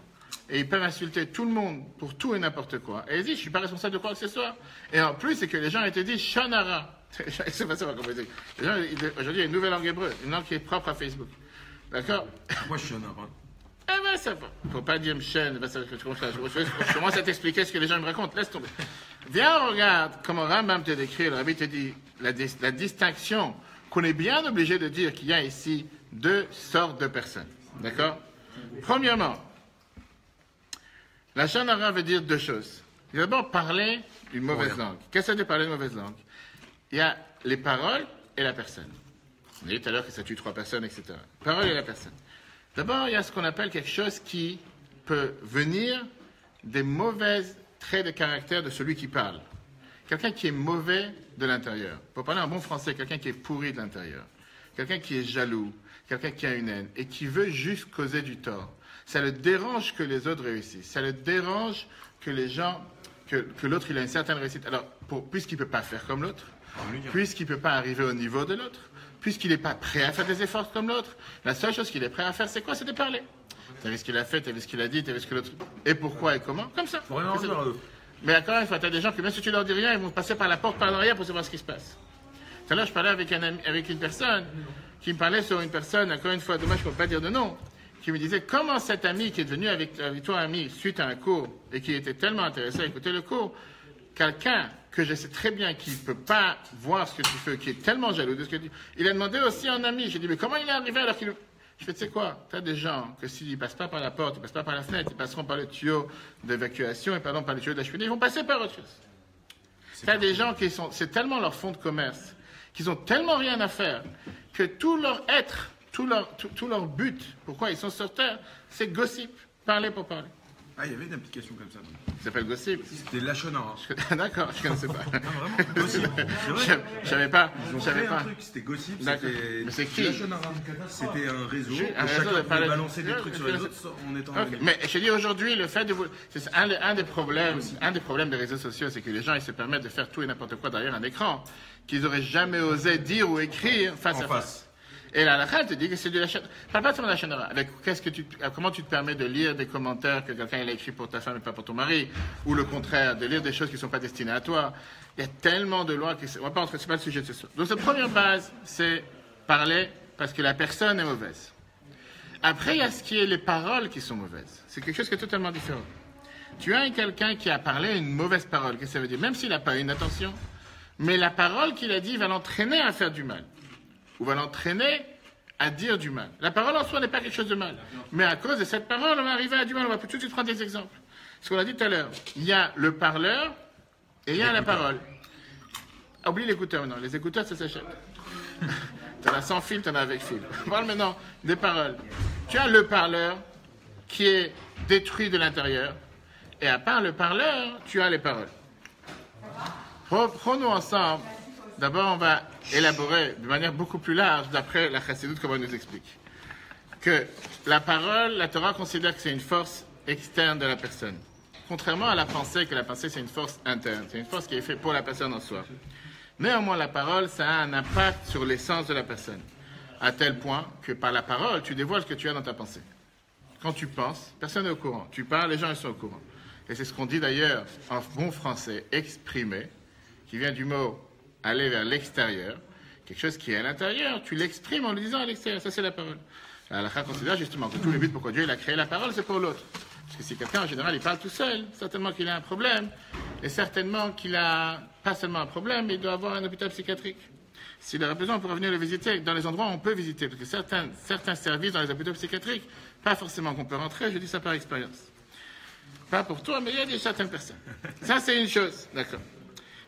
et ils peuvent insulter tout le monde pour tout et n'importe quoi. Et ils disent, je ne suis pas responsable de quoi que ce soit. Et en plus, c'est que les gens ils te disent Shonara. C'est pas ça qu'on peut dire. Aujourd'hui, il y a une nouvelle langue hébreu, une langue qui est propre à Facebook. D'accord? Moi, je suis Shonara. Eh ben, ça va. Faut pas dire Mchen. Je commence à t'expliquer ce que les gens me racontent. Laisse tomber. Viens, regarde comment Rambam te décrit. Le Rabbi te dit la distinction qu'on est bien obligé de dire qu'il y a ici 2 sortes de personnes. D'accord? Premièrement, la Shonara veut dire 2 choses. Il y a d'abord parler une mauvaise langue. Qu'est-ce que c'est de parler une mauvaise langue? Il y a les paroles et la personne. On a dit tout à l'heure que ça tue 3 personnes, etc. Parole et la personne. D'abord, il y a ce qu'on appelle quelque chose qui peut venir des mauvais traits de caractère de celui qui parle. Quelqu'un qui est mauvais de l'intérieur. Pour parler en bon français, quelqu'un qui est pourri de l'intérieur. Quelqu'un qui est jaloux. Quelqu'un qui a une haine. Et qui veut juste causer du tort. Ça le dérange que les autres réussissent. Ça le dérange que les gens, que l'autre il a une certaine réussite. Alors, puisqu'il ne peut pas faire comme l'autre, puisqu'il ne peut pas arriver au niveau de l'autre, puisqu'il n'est pas prêt à faire des efforts comme l'autre, la seule chose qu'il est prêt à faire, c'est quoi? C'est de parler. Tu as vu ce qu'il a fait, tu as vu ce qu'il a dit, tu as vu ce que l'autre... Et pourquoi et comment? Comme ça. Mais encore une fois, tu as des gens que même si tu leur dis rien, ils vont passer par la porte par l'arrière pour savoir ce qui se passe. Tout à l'heure, je parlais avec une personne qui me parlait sur une personne, encore une fois, dommage, je ne peux pas dire de nom, qui me disait comment cet ami qui est devenu avec toi ami suite à un cours et qui était tellement intéressé à écouter le cours, quelqu'un que je sais très bien qui ne peut pas voir ce que tu fais, qui est tellement jaloux de ce que tu... Il a demandé aussi à un ami. J'ai dit, mais comment il est arrivé alors qu'il... Je fais, tu sais quoi, tu as des gens que s'ils ne passent pas par la porte, ils ne passent pas par la fenêtre, ils passeront par le tuyau d'évacuation et par le tuyau d'acheminée, ils vont passer par autre chose. Tu as des gens qui sont... C'est tellement leur fonds de commerce, qu'ils ont tellement rien à faire, que tout leur être, tout leur but, pourquoi ils sont sur Terre, c'est gossip, parler pour parler. Ah, il y avait une application comme ça. Ça s'appelle Gossip. C'était la Shonara. D'accord, je ne connaissais pas. Non, vraiment, Gossip. C'est vrai. Je savais pas. Ils ont créé un truc, c'était Gossip. Mais c'est qui? La Shonara. C'était un réseau. Chacun pouvait balancer des trucs sur les autres en étant... Okay. Mais je dis aujourd'hui, le fait de vous... C'est un des problèmes des réseaux sociaux, c'est que les gens, ils se permettent de faire tout et n'importe quoi derrière un écran, qu'ils n'auraient jamais osé dire ou écrire face à face. Et la halakha te dit que c'est de la Shonara. Parle pas de la Shonara. Comment tu te permets de lire des commentaires que quelqu'un a écrit pour ta femme et pas pour ton mari, ou le contraire, de lire des choses qui ne sont pas destinées à toi. Il y a tellement de lois on va pas entrer, c'est pas le sujet de ce soir. Donc cette première base, c'est parler parce que la personne est mauvaise. Après, il y a ce qui est les paroles qui sont mauvaises. C'est quelque chose qui est totalement différent. Tu as quelqu'un qui a parlé une mauvaise parole. Qu'est-ce que ça veut dire? Même s'il n'a pas une intention, mais la parole qu'il a dit va l'entraîner à faire du mal. Ou va l'entraîner à dire du mal. La parole en soi n'est pas quelque chose de mal. Mais à cause de cette parole, on va arriver à du mal. On va tout de suite prendre des exemples. Ce qu'on a dit tout à l'heure. Il y a le parleur et il y a la parole. Oublie l'écouteur maintenant. Les écouteurs, ça s'achète. T'en as sans fil, t'en as avec fil. On parle maintenant des paroles. Tu as le parleur qui est détruit de l'intérieur. Et à part le parleur, tu as les paroles. Prenons ensemble. D'abord, on va élaborer de manière beaucoup plus large, d'après la Chassidoute, comme on nous explique, que la parole, la Torah considère que c'est une force externe de la personne. Contrairement à la pensée, que la pensée c'est une force interne, c'est une force qui est faite pour la personne en soi. Néanmoins, la parole, ça a un impact sur l'essence de la personne, à tel point que par la parole, tu dévoiles ce que tu as dans ta pensée. Quand tu penses, personne n'est au courant. Tu parles, les gens ils sont au courant. Et c'est ce qu'on dit d'ailleurs en bon français, exprimer, qui vient du mot aller vers l'extérieur, quelque chose qui est à l'intérieur, tu l'exprimes en le disant à l'extérieur, ça c'est la parole. La halakha considère justement que tout le but pourquoi Dieu il a créé la parole, c'est pour l'autre. Parce que si quelqu'un en général il parle tout seul, certainement qu'il a un problème, et certainement qu'il a pas seulement un problème, mais il doit avoir un hôpital psychiatrique. S'il a besoin, on pourra venir le visiter dans les endroits où on peut visiter, parce que certains services dans les hôpitaux psychiatriques, pas forcément qu'on peut rentrer, je dis ça par expérience. Pas pour toi, mais il y a des certaines personnes. Ça c'est une chose, d'accord.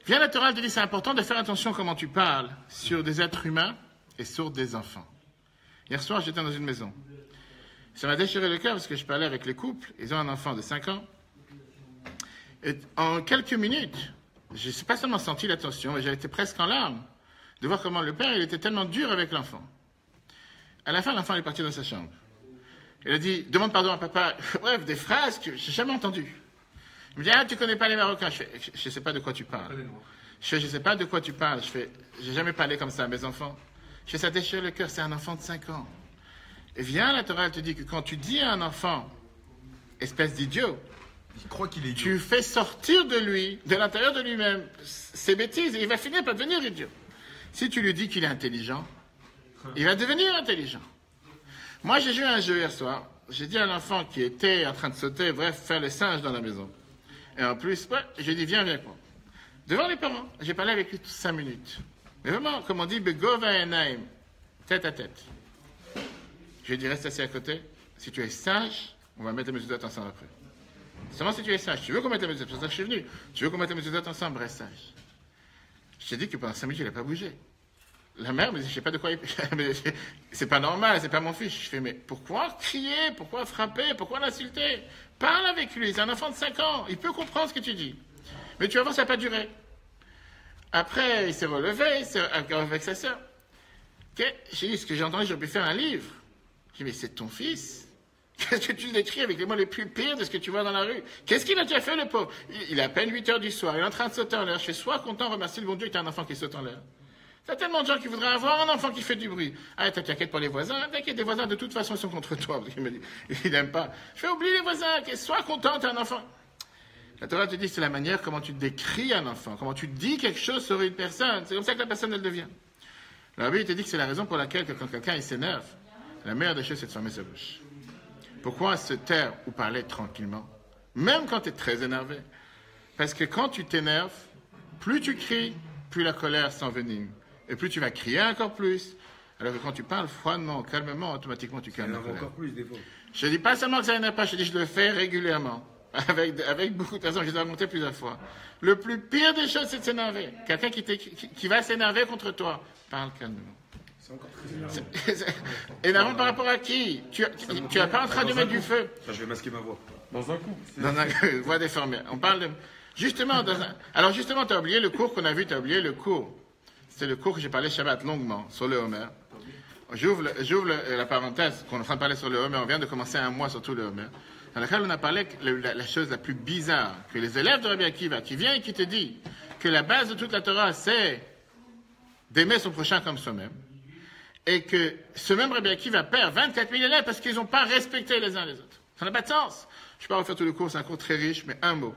Vient la Torah, elle te dit c'est important de faire attention comment tu parles sur des êtres humains et sur des enfants. Hier soir, j'étais dans une maison. Ça m'a déchiré le cœur parce que je parlais avec les couples. Ils ont un enfant de 5 ans. Et en quelques minutes, je n'ai pas seulement senti la tension, mais j'ai été presque en larmes de voir comment le père il était tellement dur avec l'enfant. À la fin, l'enfant est parti dans sa chambre. Il a dit « Demande pardon à papa ». Bref, des phrases que je n'ai jamais entendues. Il me dit « Ah, tu ne connais pas les Marocains ». Je fais « Je ne sais pas de quoi tu parles ». Je ne sais pas de quoi tu parles. Je fais « J'ai jamais parlé comme ça à mes enfants ». Je fais « Ça déchire le cœur, c'est un enfant de 5 ans ». Et vient la Torah, elle te dit que quand tu dis à un enfant « espèce d'idiot », il croit qu'il est idiot. Tu fais sortir de lui, de l'intérieur de lui-même, ses bêtises, et il va finir par devenir idiot. Si tu lui dis qu'il est intelligent, il va devenir intelligent. Moi, j'ai joué à un jeu hier soir. J'ai dit à l'enfant qui était en train de sauter, bref, faire le singe dans la maison. Et en plus, j'ai dit, viens avec moi. Devant les parents, j'ai parlé avec lui 5 minutes. Mais vraiment, comme on dit, begova enaim, tête à tête. Je lui ai dit, reste assis à côté. Si tu es sage, on va mettre les mesures ensemble après. Seulement si tu es sage. Tu veux qu'on mette les mesures, c'est pour ça que je suis venu. Tu veux qu'on mette les mesures ensemble, reste sage. Je t'ai dit que pendant 5 minutes, il n'a pas bougé. La mère me dit, je sais pas de quoi il... c'est pas normal, c'est pas mon fils. Je fais, mais pourquoi crier, pourquoi frapper, pourquoi l'insulter? Parle avec lui, c'est un enfant de 5 ans, il peut comprendre ce que tu dis. Mais tu vas voir, ça n'a pas duré. Après, il s'est relevé, avec sa sœur. Okay. J'ai dit, ce que j'ai entendu, j'aurais pu faire un livre. J'ai dit, mais c'est ton fils? Qu'est-ce que tu l'écris avec les mots les plus pires de ce que tu vois dans la rue? Qu'est-ce qu'il a déjà fait, le pauvre? Il a à peine 8 heures du soir, il est en train de sauter en l'air. Je suis soit content, remercie le bon Dieu que tu as un enfant qui saute en l'air. Il y a tellement de gens qui voudraient avoir un enfant qui fait du bruit. Ah, t'inquiète pour les voisins. T'inquiète, les voisins, de toute façon, ils sont contre toi. Parce qu'il me dit, il n'aime pas. Je fais oublier les voisins. Sois content, t'as un enfant. La Torah te dit, c'est la manière comment tu décris un enfant, comment tu dis quelque chose sur une personne. C'est comme ça que la personne, elle devient. La Bible te dit que c'est la raison pour laquelle, quand quelqu'un, il s'énerve, la meilleure des choses, c'est de fermer sa bouche. Pourquoi se taire ou parler tranquillement? Même quand tu es très énervé. Parce que quand tu t'énerves, plus tu cries, plus la colère s'envenime. Et plus tu vas crier encore plus. Alors que quand tu parles froidement, calmement, automatiquement tu calmes la colère. Encore plus, des fois. Je ne dis pas seulement que ça n'énerve pas, je dis je le fais régulièrement. Avec beaucoup de personnes, je les ai raconté plusieurs fois. Le plus pire des choses, c'est de s'énerver. Quelqu'un qui va s'énerver contre toi, parle calmement. C'est encore très énervant. Énervant par rapport à qui? Tu n'es pas en train de mettre du feu. Enfin, je vais masquer ma voix. Dans un coup. Dans une voix déformée. On parle de... Justement, alors justement, tu as oublié le cours qu'on a vu, tu as oublié le cours. C'est le cours que j'ai parlé Shabbat longuement sur le Homer. J'ouvre la parenthèse qu'on est en train de parler sur le Homer. On vient de commencer un mois sur tout le Homer. Dans lequel on a parlé la chose la plus bizarre, que les élèves de Rabbi Akiva, qui vient et qui te dit que la base de toute la Torah, c'est d'aimer son prochain comme soi-même, et que ce même Rabbi Akiva perd 24 000 élèves parce qu'ils n'ont pas respecté les uns les autres. Ça n'a pas de sens. Je ne vais pas refaire tout le cours, c'est un cours très riche, mais un mot.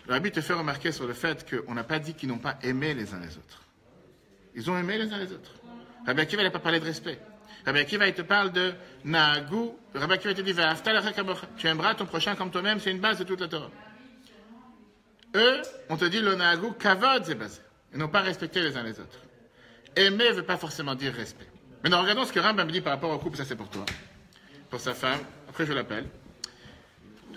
Le Rabbi te fait remarquer sur le fait qu'on n'a pas dit qu'ils n'ont pas aimé les uns les autres. Ils ont aimé les uns les autres. Rabbi Akiva n'a pas parlé de respect. Rabbi Akiva, il te parle de Na'agu. Rabbi Akiva te dit, tu aimeras ton prochain comme toi-même, c'est une base de toute la Torah. Eux, on te dit, le Na'agu, kavod, c'est basé. Ils n'ont pas respecté les uns les autres. Aimer ne veut pas forcément dire respect. Maintenant, regardons ce que Rambam me dit par rapport au couple, ça c'est pour toi. Pour sa femme, après je l'appelle.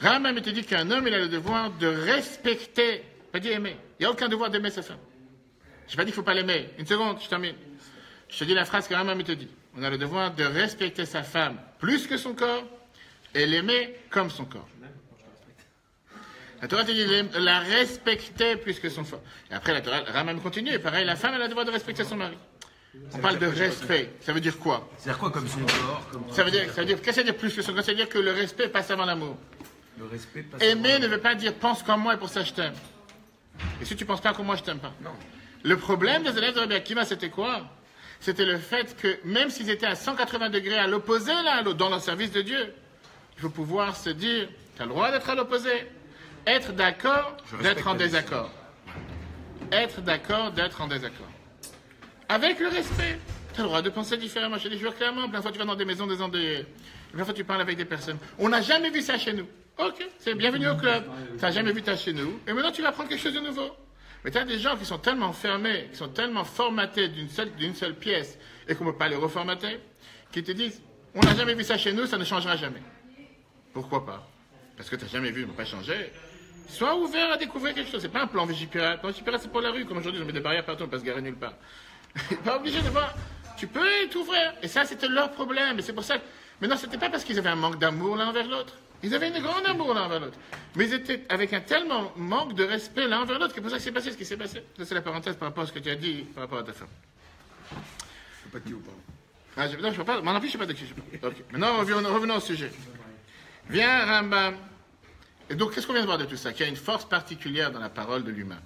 Rambam te dit qu'un homme, il a le devoir de respecter, pas dire aimer. Il n'y a aucun devoir d'aimer sa femme. Je n'ai pas dit qu'il ne faut pas l'aimer. Une seconde, je termine. Je te dis la phrase que Rambam te dit. On a le devoir de respecter sa femme plus que son corps et l'aimer comme son corps. La Torah te dit la respecter plus que son corps. Et après, la Torah, Rambam continue. Et pareil, la femme, elle a le devoir de respecter son mari. On parle de respect. Ça veut dire quoi? C'est-à-dire quoi comme son corps Ça veut dire, qu'est-ce que ça veut dire plus que son corps? Ça veut dire que le respect passe avant l'amour. Le respect passe Aimer ne veut pas dire pense comme moi et pour ça je t'aime. Et si tu penses pas comme moi, je t'aime pas. Non. Le problème des élèves de Rabbi Akiva, c'était quoi? C'était le fait que même s'ils étaient à 180 degrés à l'opposé l'un à l'autre, dans le service de Dieu, il faut pouvoir se dire, tu as le droit d'être à l'opposé. Être d'accord, d'être en désaccord. Être d'accord, d'être en désaccord. Avec le respect. Tu as le droit de penser différemment. Je te dis clairement, plein de fois tu vas dans des maisons des endeuillés. Plein de fois tu parles avec des personnes. On n'a jamais vu ça chez nous. Ok, c'est bienvenue au club. Tu n'as jamais vu ça chez nous. Et maintenant tu vas apprendre quelque chose de nouveau. Mais tu as des gens qui sont tellement fermés, qui sont tellement formatés d'une seule pièce et qu'on ne peut pas les reformater, qui te disent, on n'a jamais vu ça chez nous, ça ne changera jamais. Pourquoi pas? Parce que tu n'as jamais vu, on ne peut pas changer. Sois ouvert à découvrir quelque chose. C'est pas un plan Vigipirate. Plan Vigipirate, c'est pour la rue. Comme aujourd'hui, on met des barrières partout, on ne peut pas se garer nulle part. Pas obligé de voir. Tu peux être ouvert. Et ça, c'était leur problème. Et c'est pour ça que... Maintenant, c'était pas parce qu'ils avaient un manque d'amour l'un envers l'autre. Ils avaient un grand amour l'un envers l'autre. Mais ils étaient avec un tellement manque de respect l'un envers l'autre que c'est pour ça que c'est passé ce qui s'est passé. Ça, c'est la parenthèse par rapport à ce que tu as dit par rapport à ta femme. Je ne sais pas qui ou pas. Ah, non, je ne peux pas. Moi non plus, je ne sais pas de qui je parle. Okay. Maintenant, revenons au sujet. Viens, Rambam. Et donc, qu'est-ce qu'on vient de voir de tout ça? Qu'il y a une force particulière dans la parole de l'humain.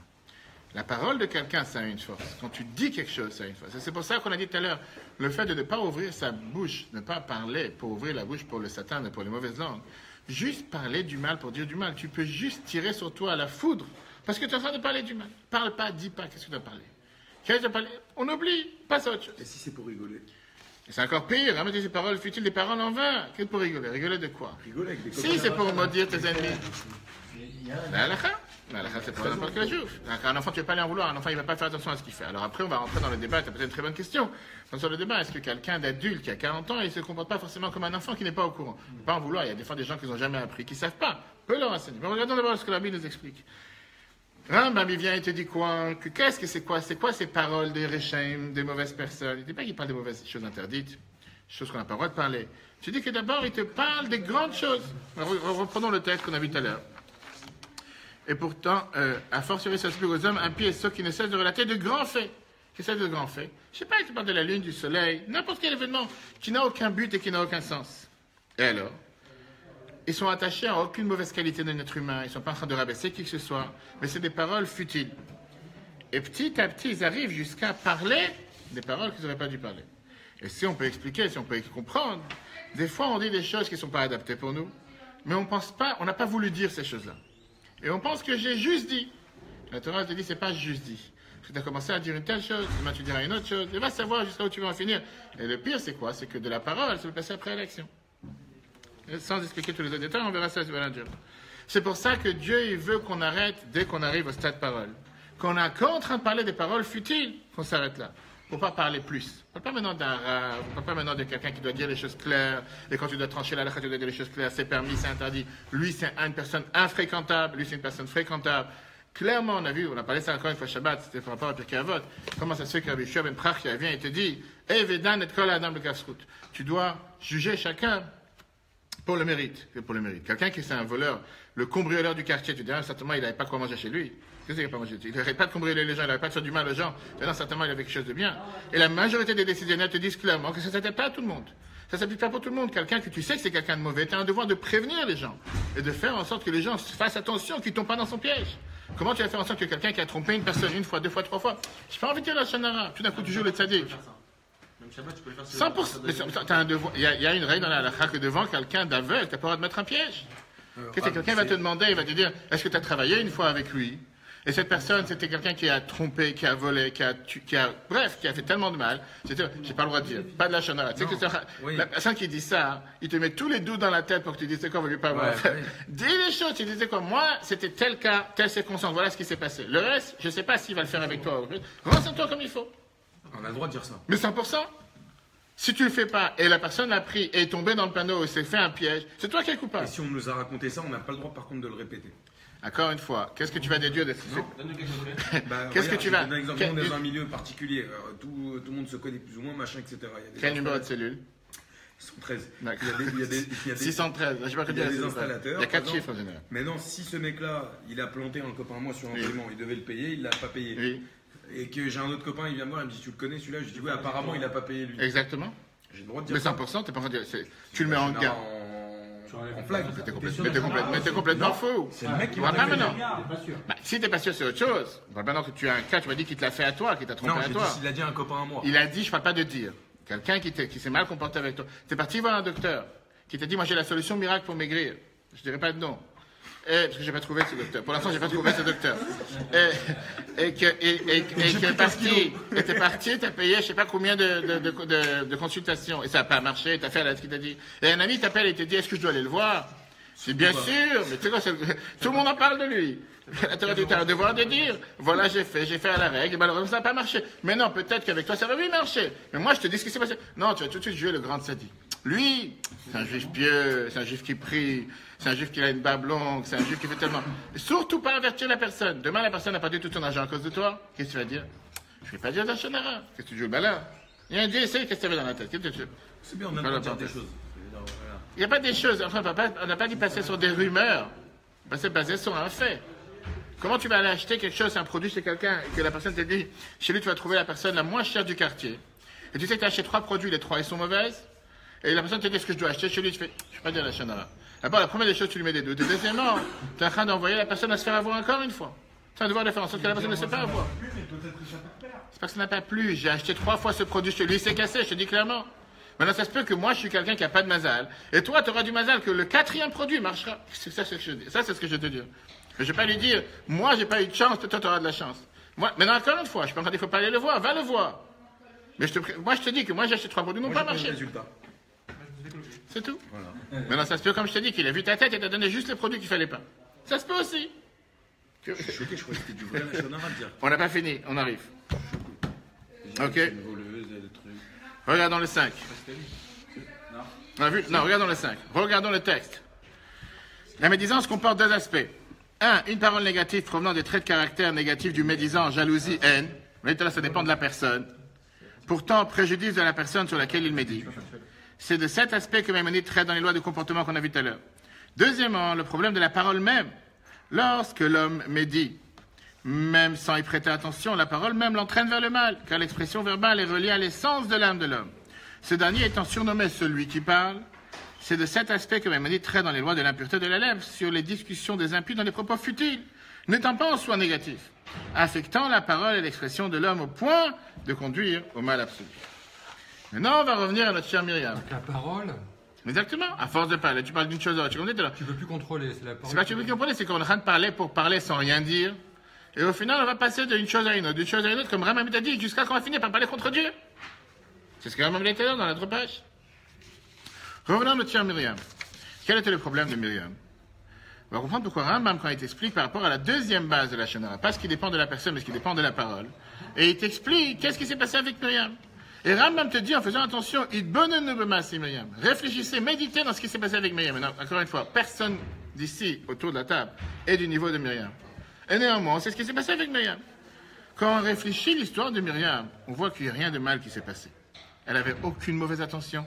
La parole de quelqu'un, ça a une force. Quand tu dis quelque chose, ça a une force. Et c'est pour ça qu'on a dit tout à l'heure, le fait de ne pas ouvrir sa bouche, ne pas parler pour ouvrir la bouche pour le Satan et pour les mauvaises langues, juste parler du mal pour dire du mal. Tu peux juste tirer sur toi la foudre parce que tu es en train de parler du mal. Parle pas, dis pas, qu'est-ce que tu as parlé? Qu'est-ce que tu as parlé? On oublie, passe à autre chose. Et si c'est pour rigoler? Et c'est encore pire, hein, ces paroles futiles, des paroles en vain. Qu'est-ce pour rigoler? Rigoler de quoi? Rigoler avec des copains. Si c'est pour maudire tes ennemis. La halakha, c'est pour n'importe quel juif. Un enfant, tu ne vas pas aller en vouloir. Un enfant, il ne va pas faire attention à ce qu'il fait. Alors après, on va rentrer dans le débat. Tu as peut-être une très bonne question. Sur le débat, est-ce que quelqu'un d'adulte qui a 40 ans, il ne se comporte pas forcément comme un enfant qui n'est pas au courant? Pas en vouloir. Il y a des fois des gens qui n'ont jamais appris, qui ne savent pas. Peut leur enseigner. Mais regardons d'abord ce que la Bible nous explique. Rambam, il vient et te dit quoi? Qu'est-ce que c'est quoi? C'est quoi ces paroles des Réchaim, des mauvaises personnes? Il ne dit pas qu'il parle des mauvaises choses interdites, des choses qu'on n'a pas le droit de parler. Tu dis que d'abord, il te parle des grandes choses. Reprenons le texte qu'on a vu tout à l'heure. Et pourtant, à fortiori, ça s'explique aux hommes, un pied et ceux qui ne cessent de relater de grands faits. Qu'est-ce que c'est de grands faits? Je ne sais pas, tu parles de la lune, du soleil, n'importe quel événement qui n'a aucun but et qui n'a aucun sens. Et alors? Ils sont attachés à aucune mauvaise qualité de notre humain, ils ne sont pas en train de rabaisser qui que ce soit, mais c'est des paroles futiles. Et petit à petit, ils arrivent jusqu'à parler des paroles qu'ils n'auraient pas dû parler. Et si on peut expliquer, si on peut comprendre, des fois on dit des choses qui ne sont pas adaptées pour nous, mais on pense pas, on n'a pas voulu dire ces choses-là. Et on pense que j'ai juste dit. La Torah te dit, c'est pas juste dit. Parce que tu as commencé à dire une telle chose, demain tu diras une autre chose, et va savoir jusqu'à où tu vas en finir. Et le pire, c'est quoi? C'est que de la parole, ça peut passer après l'action. Sans expliquer tous les autres détails, on verra ça, c'est pour ça que Dieu, il veut qu'on arrête dès qu'on arrive au stade parole. Qu'on est encore en train de parler des paroles futiles, qu'on s'arrête là. Pour pas parler plus. On ne parle pas maintenant d'arabe, on ne parle pas maintenant de quelqu'un qui doit dire les choses claires, et quand tu dois trancher la halakha, tu dois dire les choses claires, c'est permis, c'est interdit. Lui, c'est une personne infréquentable, lui, c'est une personne fréquentable. Clairement, on a vu, on a parlé ça encore une fois Shabbat, c'était par rapport à Pirkei Avot. Comment ça se fait que Rabbi Shua ben Prachia vient et te dit, Vedan et kol adam b'kasrut. Tu dois juger chacun pour le mérite. Pour le mérite. Quelqu'un qui est un voleur, le cambrioleur du quartier, tu diras, certainement, il n'avait pas quoi manger chez lui. Qu'est-ce qu'il n'avait pas mangé? Il n'arrête pas de cambrioler les gens, il n'arrête pas de faire du mal aux gens. Maintenant, certainement, il avait quelque chose de bien. Et la majorité des décisionnaires te disent clairement que ça ne s'applique pas à tout le monde. Ça ne s'applique pas pour tout le monde. Quelqu'un que tu sais que c'est quelqu'un de mauvais, tu as un devoir de prévenir les gens. Et de faire en sorte que les gens fassent attention, qu'ils ne tombent pas dans son piège. Comment tu vas faire en sorte que quelqu'un qui a trompé une personne une fois, deux fois, trois fois, je n'ai pas envie de dire la Shonara, tout d'un coup, tu joues le tzaddik. 100%. T'as un devoir. Il y a une règle dans la halakha que devant quelqu'un d'aveugle, tu n'as pas le droit de mettre un piège. Quelqu'un va te demander, il va te dire, est-ce que tu as travaillé une fois avec lui? Et cette personne, c'était quelqu'un qui a trompé, qui a volé, qui a fait tellement de mal. J'ai pas le droit de dire, pas de la shonara. Tu sais que la personne qui dit ça, il te met tous les doutes dans la tête pour que tu dises, c'est quoi, on ne veut pas avoir. Dis les choses, tu disais quoi, moi, c'était tel cas, telle circonstance, voilà ce qui s'est passé. Le reste, je ne sais pas s'il va le faire avec toi. Renseigne-toi comme il faut. On a le droit de dire ça. Mais 100%. Si tu le fais pas, et la personne l'a pris et est tombée dans le panneau et s'est fait un piège, c'est toi qui es coupable. Et si on nous a raconté ça, on n'a pas le droit par contre de le répéter. Encore une fois, qu'est-ce que tu vas déduire de ce Qu'est-ce que tu vas... On est dans un milieu particulier. Tout le monde se connaît plus ou moins, machin, etc. Quel numéro de cellule? 613. D'accord. Il y a des 613. Je sais pas il y a des installateurs. Il y a 4 chiffres en général. Maintenant, si ce mec-là, il a planté un copain à moi sur un paiement, il devait le payer, il l'a pas payé. Oui. Et que j'ai un autre copain, il vient me voir, il me dit tu le connais celui-là? Je dis oui, apparemment il a pas payé lui. Exactement. J'ai le droit de dire Mais 100%, t'es pas en train de dire. Tu le mets en garde. En flag. Mais t'es complètement faux. C'est le mec qui va m'a pas maintenant. Pas sûr. Bah, si t'es pas sûr, c'est autre chose. Maintenant que tu as un cas, tu m'as dit qu'il te l'a fait à toi, qu'il t'a trompé Non, à j'ai dit toi. s'il a dit à un copain à moi. Il a dit, je parle pas de dire. Quelqu'un qui s'est mal comporté avec toi. T'es parti voir un docteur qui t'a dit, moi j'ai la solution miracle pour maigrir. Je dirais pas de nom. Parce que j'ai pas trouvé ce docteur. Pour l'instant, j'ai pas trouvé ce docteur. Et t'es parti, t'as payé, je sais pas combien de consultations. Et ça a pas marché, t'as fait la ce qu'il t'a dit. Et un ami t'appelle et te dit, est-ce que je dois aller le voir? C'est bien sûr, mais tu sais quoi, tout le monde en parle de lui. Tu as un devoir de dire, voilà, j'ai fait à la règle, et malheureusement, ça n'a pas marché. Mais non, peut-être qu'avec toi, ça va oui marcher. Mais moi, je te dis ce qui s'est passé. Non, tu vas tout de suite jouer le grand sadique. Lui, c'est un juif pieux, c'est un juif qui prie, c'est un juif qui a une barbe longue, c'est un juif qui fait tellement. Et surtout pas avertir la personne. Demain, la personne n'a pas perdu tout son argent à cause de toi. Qu'est-ce que tu vas dire? Je vais pas dire d'Hachanara. Qu'est-ce que tu joues? Ben là, il y a un Dieu, essaye, qu'est-ce que tu avais dans la tête? Qu'est-ce que tu veux? C'est bien, on a le droit de dire des choses. Il n'y a pas des choses. Enfin, on n'a pas dit passer sur des rumeurs. C'est basé sur un fait. Comment tu vas aller acheter quelque chose, un produit chez quelqu'un, et que la personne te dit, chez lui, tu vas trouver la personne la moins chère du quartier. Et tu sais que tu as acheté 3 produits, les 3 ils sont mauvaises. Et la personne te dit ce que je dois acheter chez lui, tu fais, je ne vais pas dire la chanara. D'abord, la première des choses, tu lui mets des doutes. Et deuxièmement, tu es en train d'envoyer la personne à se faire avoir encore une fois. C'est un devoir de faire en sorte que la personne ne se fait pas avoir. C'est parce que ça n'a pas plu. J'ai acheté 3 fois ce produit chez lui, il s'est cassé, je te dis clairement. Maintenant, ça se peut que moi, je suis quelqu'un qui n'a pas de mazal. Et toi, tu auras du mazal que le 4e produit marchera. C'est ça, c'est ce que je dis. Ça, c'est ce que je te dis. Je ne vais pas lui dire, moi, j'ai pas eu de chance, toi, tu auras de la chance. Moi, maintenant, encore une fois, je peux encore dire, il ne faut pas aller le voir, va le voir. Mais moi, je te dis que moi, j'ai acheté 3 produits, n'ont pas marché. C'est tout. Voilà. Maintenant, ça se peut, comme je te dis, qu'il a vu ta tête et t'a donné juste les produits qu'il ne fallait pas. Ça se peut aussi. Je suis choqué, je croyais que c'était du vrai Lachonara à dire. On n'a pas fini, on arrive. Ok. Regardons le 5. Non, regardons le 5. Regardons le texte. La médisance comporte 2 aspects. 1. Une parole négative provenant des traits de caractère négatifs du médisant, jalousie, haine. Mais là, ça dépend de la personne. Pourtant, préjudice de la personne sur laquelle il médit. C'est de cet aspect que Maïmonide traite dans les lois de comportement qu'on a vu tout à l'heure. Deuxièmement, le problème de la parole même. Lorsque l'homme médit, même sans y prêter attention, la parole même l'entraîne vers le mal, car l'expression verbale est reliée à l'essence de l'âme de l'homme. Ce dernier étant surnommé celui qui parle, c'est de cet aspect que Maïmonide traite dans les lois de l'impureté de la lèvre sur les discussions des impies dans les propos futiles, n'étant pas en soi négatif, affectant la parole et l'expression de l'homme au point de conduire au mal absolu. Maintenant, on va revenir à notre chère Myriam. Donc la parole. Exactement, à force de parler. Tu parles d'une chose à l'autre. Tu ne peux plus contrôler, c'est la parole. C'est pas que tu peux plus contrôler, c'est qu'on est en train de parler pour parler sans rien dire. Et au final, on va passer d'une chose à une autre, d'une chose à une autre, comme Ramam t'a dit, jusqu'à qu'on va finir par parler contre Dieu. C'est ce que Ramam était dans notre page. Revenons à notre chère Myriam. Quel était le problème de Myriam? On va comprendre pourquoi Rambam, quand il t'explique par rapport à la deuxième base de la Shonara, pas ce qui dépend de la personne, mais ce qui dépend de la parole, et il t'explique qu'est-ce qui s'est passé avec Myriam. Et Rambam te dit, en faisant attention, Myriam. Réfléchissez, méditez dans ce qui s'est passé avec Myriam. Maintenant, encore une fois, personne d'ici, autour de la table, est du niveau de Myriam. Et néanmoins, c'est ce qui s'est passé avec Myriam. Quand on réfléchit l'histoire de Myriam, on voit qu'il n'y a rien de mal qui s'est passé. Elle n'avait aucune mauvaise intention.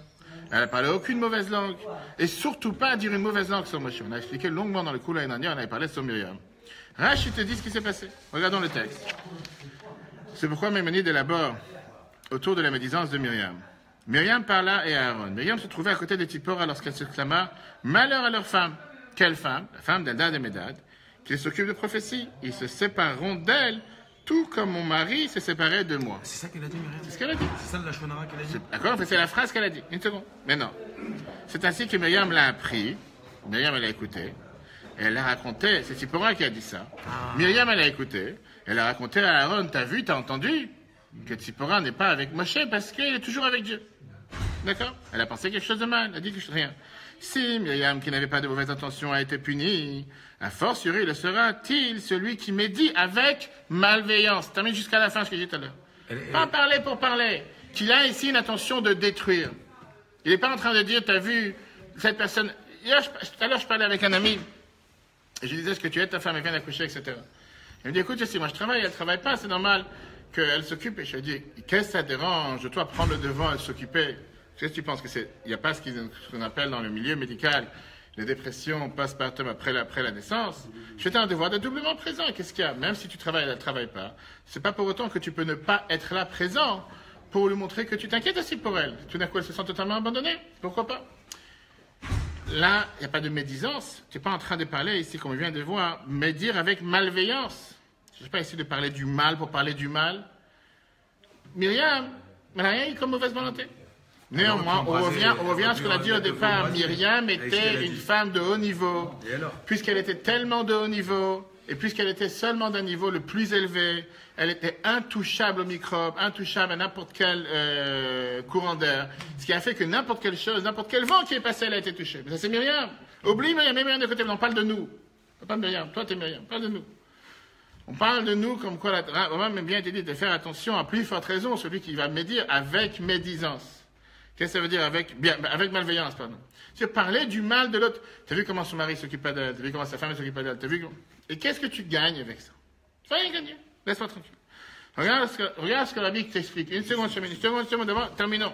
Elle n'a parlé aucune mauvaise langue. Et surtout pas à dire une mauvaise langue sur Moshe. On a expliqué longuement dans le cours l'année dernière, on avait parlé sur Myriam. Rashi te dit ce qui s'est passé. Regardons le texte. C'est pourquoi Maïmonide élabore autour de la médisance de Myriam. Myriam parla et Aaron. Myriam se trouvait à côté de Tipora lorsqu'elle se clama « Malheur à leur femme !» Quelle femme? La femme d'Eldad et Médad, qui s'occupe de prophétie. Ils se sépareront d'elle, tout comme mon mari s'est séparé de moi. C'est ça qu'elle a dit, Myriam? C'est ce qu'elle a dit. C'est ça de la Shonara qu'elle a dit? D'accord, c'est la phrase qu'elle a dit. Une seconde. Mais non. C'est ainsi que Myriam l'a appris. Myriam, elle a écouté. Et elle a raconté. C'est Tipora qui a dit ça. Myriam, elle a écouté. Elle a raconté à Aaron, t'as vu, t'as entendu que Tipora n'est pas avec Moshe parce qu'il est toujours avec Dieu. D'accord? Elle a pensé quelque chose de mal. Elle a dit quelque chose de rien. Si Myriam, qui n'avait pas de mauvaise intention, a été punie, a fortiori le sera-t-il celui qui médit avec malveillance. Termine jusqu'à la fin ce que j'ai dit tout à l'heure. Pas parler pour parler. qu'il a ici une intention de détruire. Il n'est pas en train de dire, tu as vu cette personne. Tout à l'heure, je parlais avec un ami, et je lui disais, est-ce que tu aides ta femme, elle vient d'accoucher, etc. Il me dit, écoute, si moi je travaille, elle ne travaille pas, c'est normal qu'elle s'occupe. Et je lui ai dit, qu'est-ce que ça dérange de toi prendre le devant et s'occuper? Qu'est-ce que tu penses que c'est? Il n'y a pas ce qu'on appelle dans le milieu médical les dépressions postpartum après la naissance. Je fais un devoir de doublement présent. Qu'est-ce qu'il y a? Même si tu travailles, elle ne travaille pas. C'est pas pour autant que tu peux ne pas être là présent pour lui montrer que tu t'inquiètes aussi pour elle. Tout d'un coup, elle se sent totalement abandonnée. Pourquoi pas? Là, il n'y a pas de médisance. Tu n'es pas en train de parler ici, comme on vient de voir, médire avec malveillance. Je ne suis pas ici de parler du mal pour parler du mal. Myriam, elle n'a rien eu comme mauvaise volonté. Néanmoins, on revient à ce qu'on a dit au départ. Myriam était une femme de haut niveau. Puisqu'elle était tellement de haut niveau, et puisqu'elle était seulement d'un niveau le plus élevé, elle était intouchable aux microbes, intouchable à n'importe quel courant d'air. Ce qui a fait que n'importe quelle chose, n'importe quel vent qui est passé, elle a été touchée. Mais ça, c'est Myriam. Oublie Myriam, mets Myriam de côté. On parle de nous. Pas de Myriam. Toi, t'es Myriam. Parle de nous. On parle de nous comme quoi, vraiment, même bien été dit de faire attention, à plus forte raison, celui qui va médire avec médisance. Qu'est-ce que ça veut dire avec malveillance, pardon. C'est parler du mal de l'autre. Tu as vu comment son mari s'occupait d'elle, tu as vu comment sa femme s'occupait d'elle, Et qu'est-ce que tu gagnes avec ça? Tu vas rien gagner. Laisse-moi tranquille. Regarde ce que la Bible t'explique. Une seconde, devant, terminons.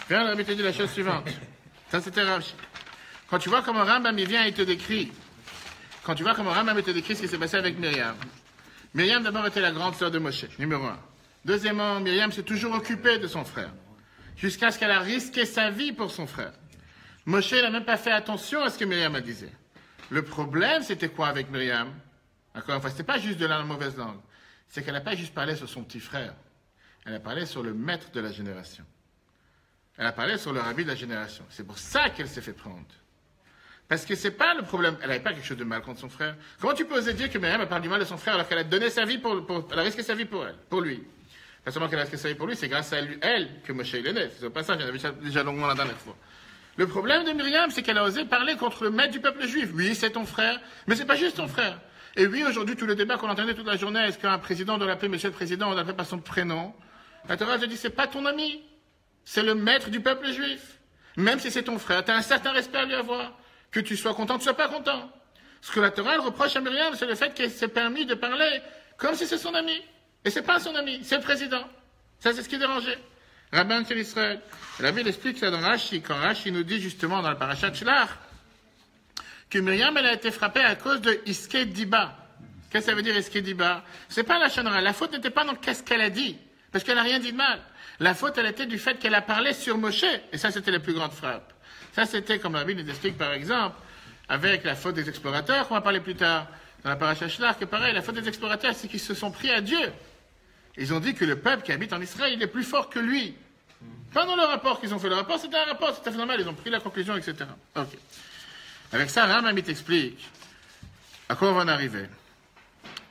Regarde, la Bible te dit la chose suivante. Ça, c'était Rashi. Quand tu vois comment Rambam il vient et te décrit, ce qui s'est passé avec Myriam. Myriam, d'abord, était la grande sœur de Moshe, numéro 1. Deuxièmement, Myriam s'est toujours occupée de son frère, jusqu'à ce qu'elle a risqué sa vie pour son frère. Moshe n'a même pas fait attention à ce que Myriam a disait. Le problème, c'était quoi avec Myriam? Encore une fois, c'était pas juste de la mauvaise langue. C'est qu'elle n'a pas juste parlé sur son petit frère. Elle a parlé sur le maître de la génération. Elle a parlé sur le rabbi de la génération. C'est pour ça qu'elle s'est fait prendre. Parce que c'est pas le problème. Elle n'avait pas quelque chose de mal contre son frère. Comment tu peux oser dire que Myriam a parlé du mal de son frère alors qu'elle a donné sa vie elle a risqué sa vie pour lui? Pas seulement qu'elle a risqué sa vie pour lui, c'est grâce à elle que Moshe est né. C'est pas ça, j'en avais déjà longuement la dernière fois. Le problème de Myriam, c'est qu'elle a osé parler contre le maître du peuple juif. Oui, c'est ton frère, mais c'est pas juste ton frère. Et oui, aujourd'hui, tout le débat qu'on entendait toute la journée, est-ce qu'un président doit l'appeler Monsieur le Président, on l'appelle par son prénom? La Torah te dit, c'est pas ton ami, c'est le maître du peuple juif. Même si c'est ton frère, tu as un certain respect à lui avoir. Que tu sois content, tu sois pas content. Ce que la Torah elle reproche à Myriam, c'est le fait qu'elle s'est permis de parler comme si c'est son ami. Et c'est pas son ami, c'est le président. Ça, c'est ce qui dérangeait. Rabbin sur Israël. La Bible explique ça dans Rashi, quand Rashi nous dit justement dans le parashat Shlach, que Myriam, elle a été frappée à cause de Iske Diba. Qu'est-ce que ça veut dire Iske Diba? C'est pas la chanara. La faute n'était pas dans qu'est-ce qu'elle a dit, parce qu'elle n'a rien dit de mal. La faute, elle était du fait qu'elle a parlé sur Moshe. Et ça, c'était la plus grande frappe. Ça, c'était, comme la Bible nous explique, par exemple, avec la faute des explorateurs, qu'on va parler plus tard, dans la paracha Shlach, que pareil, la faute des explorateurs, c'est qu'ils se sont pris à Dieu. Ils ont dit que le peuple qui habite en Israël, il est plus fort que lui. Pas dans le rapport qu'ils ont fait. Le rapport, c'était un rapport, c'était normal, ils ont pris la conclusion, etc. Ok. Avec ça, Rambam t'explique à quoi on va en arriver.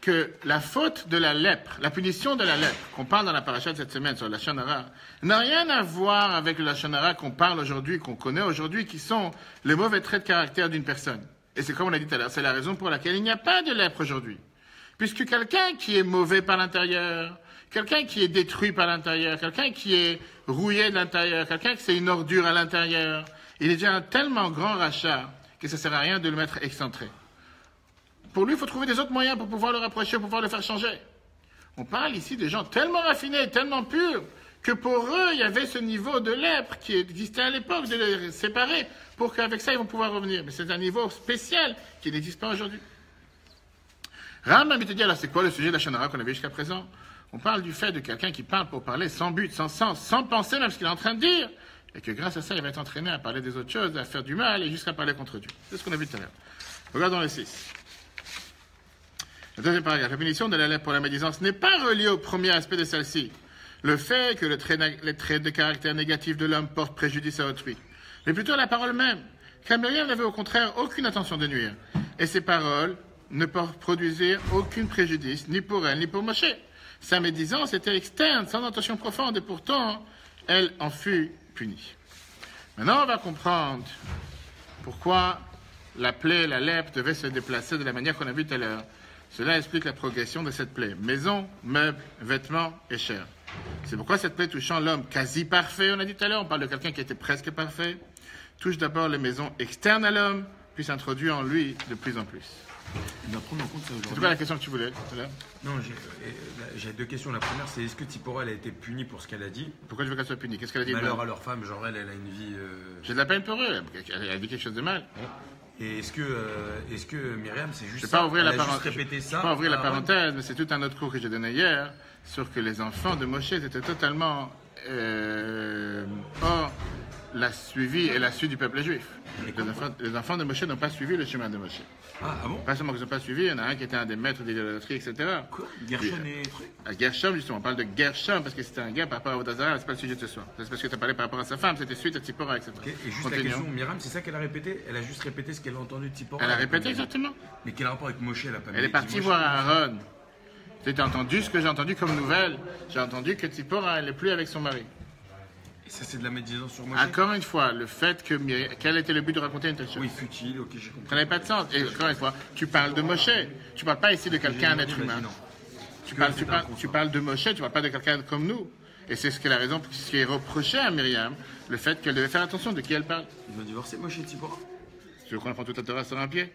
Que la faute de la lèpre, la punition de la lèpre, qu'on parle dans la paracha de cette semaine sur la Lashon Hara, n'a rien à voir avec le Lashon Hara qu'on parle aujourd'hui, qu'on connaît aujourd'hui, qui sont les mauvais traits de caractère d'une personne. Et c'est comme on l'a dit tout à l'heure, c'est la raison pour laquelle il n'y a pas de lèpre aujourd'hui. Puisque quelqu'un qui est mauvais par l'intérieur, quelqu'un qui est détruit par l'intérieur, quelqu'un qui est rouillé de l'intérieur, quelqu'un qui c'est une ordure à l'intérieur, il est déjà un tellement grand rachat que ça ne sert à rien de le mettre excentré. Pour lui, il faut trouver des autres moyens pour pouvoir le rapprocher, pour pouvoir le faire changer. On parle ici de gens tellement raffinés, tellement purs, que pour eux, il y avait ce niveau de lèpre qui existait à l'époque, de les séparer, pour qu'avec ça, ils vont pouvoir revenir. Mais c'est un niveau spécial qui n'existe pas aujourd'hui. Rambam te dit, alors c'est quoi le sujet de la Lashon Hara qu'on avait jusqu'à présent? On parle du fait de quelqu'un qui parle pour parler sans but, sans sens, sans penser même ce qu'il est en train de dire, et que grâce à ça, il va être entraîné à parler des autres choses, à faire du mal, et jusqu'à parler contre Dieu. C'est ce qu'on a vu tout à l'heure. Regardons le 6. Le deuxième paragraphe. La punition de la lèpre pour la médisance n'est pas reliée au premier aspect de celle-ci. Le fait que les traits de caractère négatif de l'homme portent préjudice à autrui. Mais plutôt la parole même. Car Myriam n'avait au contraire aucune intention de nuire. Et ses paroles ne produisaient aucun préjudice, ni pour elle, ni pour Moshe. Sa médisance était externe, sans intention profonde, et pourtant, elle en fut punie. Maintenant, on va comprendre pourquoi la plaie, la lèpre, devait se déplacer de la manière qu'on a vu tout à l'heure. Cela explique la progression de cette plaie. Maison, meubles, vêtements et chair. C'est pourquoi cette plaie touchant l'homme quasi parfait, on a dit tout à l'heure, on parle de quelqu'un qui était presque parfait, touche d'abord les maisons externes à l'homme, puis s'introduit en lui de plus en plus. Il doit prendre en compte ça aujourd'hui. C'est quoi la question que tu voulais Non, j'ai deux questions. La première, c'est est-ce que Tzipora elle a été punie pour ce qu'elle a dit? Pourquoi tu veux qu'elle soit punie? Qu'est-ce qu'elle a dit? Alors à leur femme, genre elle a une vie. J'ai de la peine pour eux, elle a dit quelque chose de mal. Et est-ce que Myriam, c'est juste je ne vais pas ouvrir la parenthèse, mais c'est tout un autre cours que j'ai donné hier sur que les enfants de Moshe étaient totalement hors la suivi et la suite du peuple juif. Les enfants de Moshe n'ont pas suivi le chemin de Moshe. Ah bon? Pas seulement qu'ils n'ont pas suivi, il y en a un qui était un des maîtres d'idolâtrie, etc. Quoi? Gershom et trucs? À Gershom, justement, on parle de Gershom parce que c'était un gars par rapport à Odazara, c'est pas le sujet de ce soir. C'est parce que tu as parlé par rapport à sa femme, c'était suite à Tzipora, etc. Okay. Et juste la question, Myriam, c'est ça qu'elle a répété? Elle a juste répété ce qu'elle a entendu de Tzipora? Elle a répété exactement. Mais quel rapport avec Moshe, la Elle est partie voir Aaron. Tu as entendu ce que j'ai entendu comme nouvelle? J'ai entendu que Tzipora, elle n'est plus avec son mari. Et ça, c'est de la médisance sur Moshe? Encore une fois, le fait que quel était le but de raconter une telle chose? Oui, futile, ok, j'ai compris. Ça n'avait pas de sens. Et encore une fois, tu parles de Moshe. Tu ne parles pas ici de quelqu'un, un être humain. Tu parles de Moshe, tu ne parles pas de quelqu'un comme nous. Et c'est ce qui est la raison, ce qui est reproché à Myriam, le fait qu'elle devait faire attention de qui elle parle. Ils vont divorcer, Moshe et Tzipora? Tu veux qu'on prend toute la Torah sur un pied?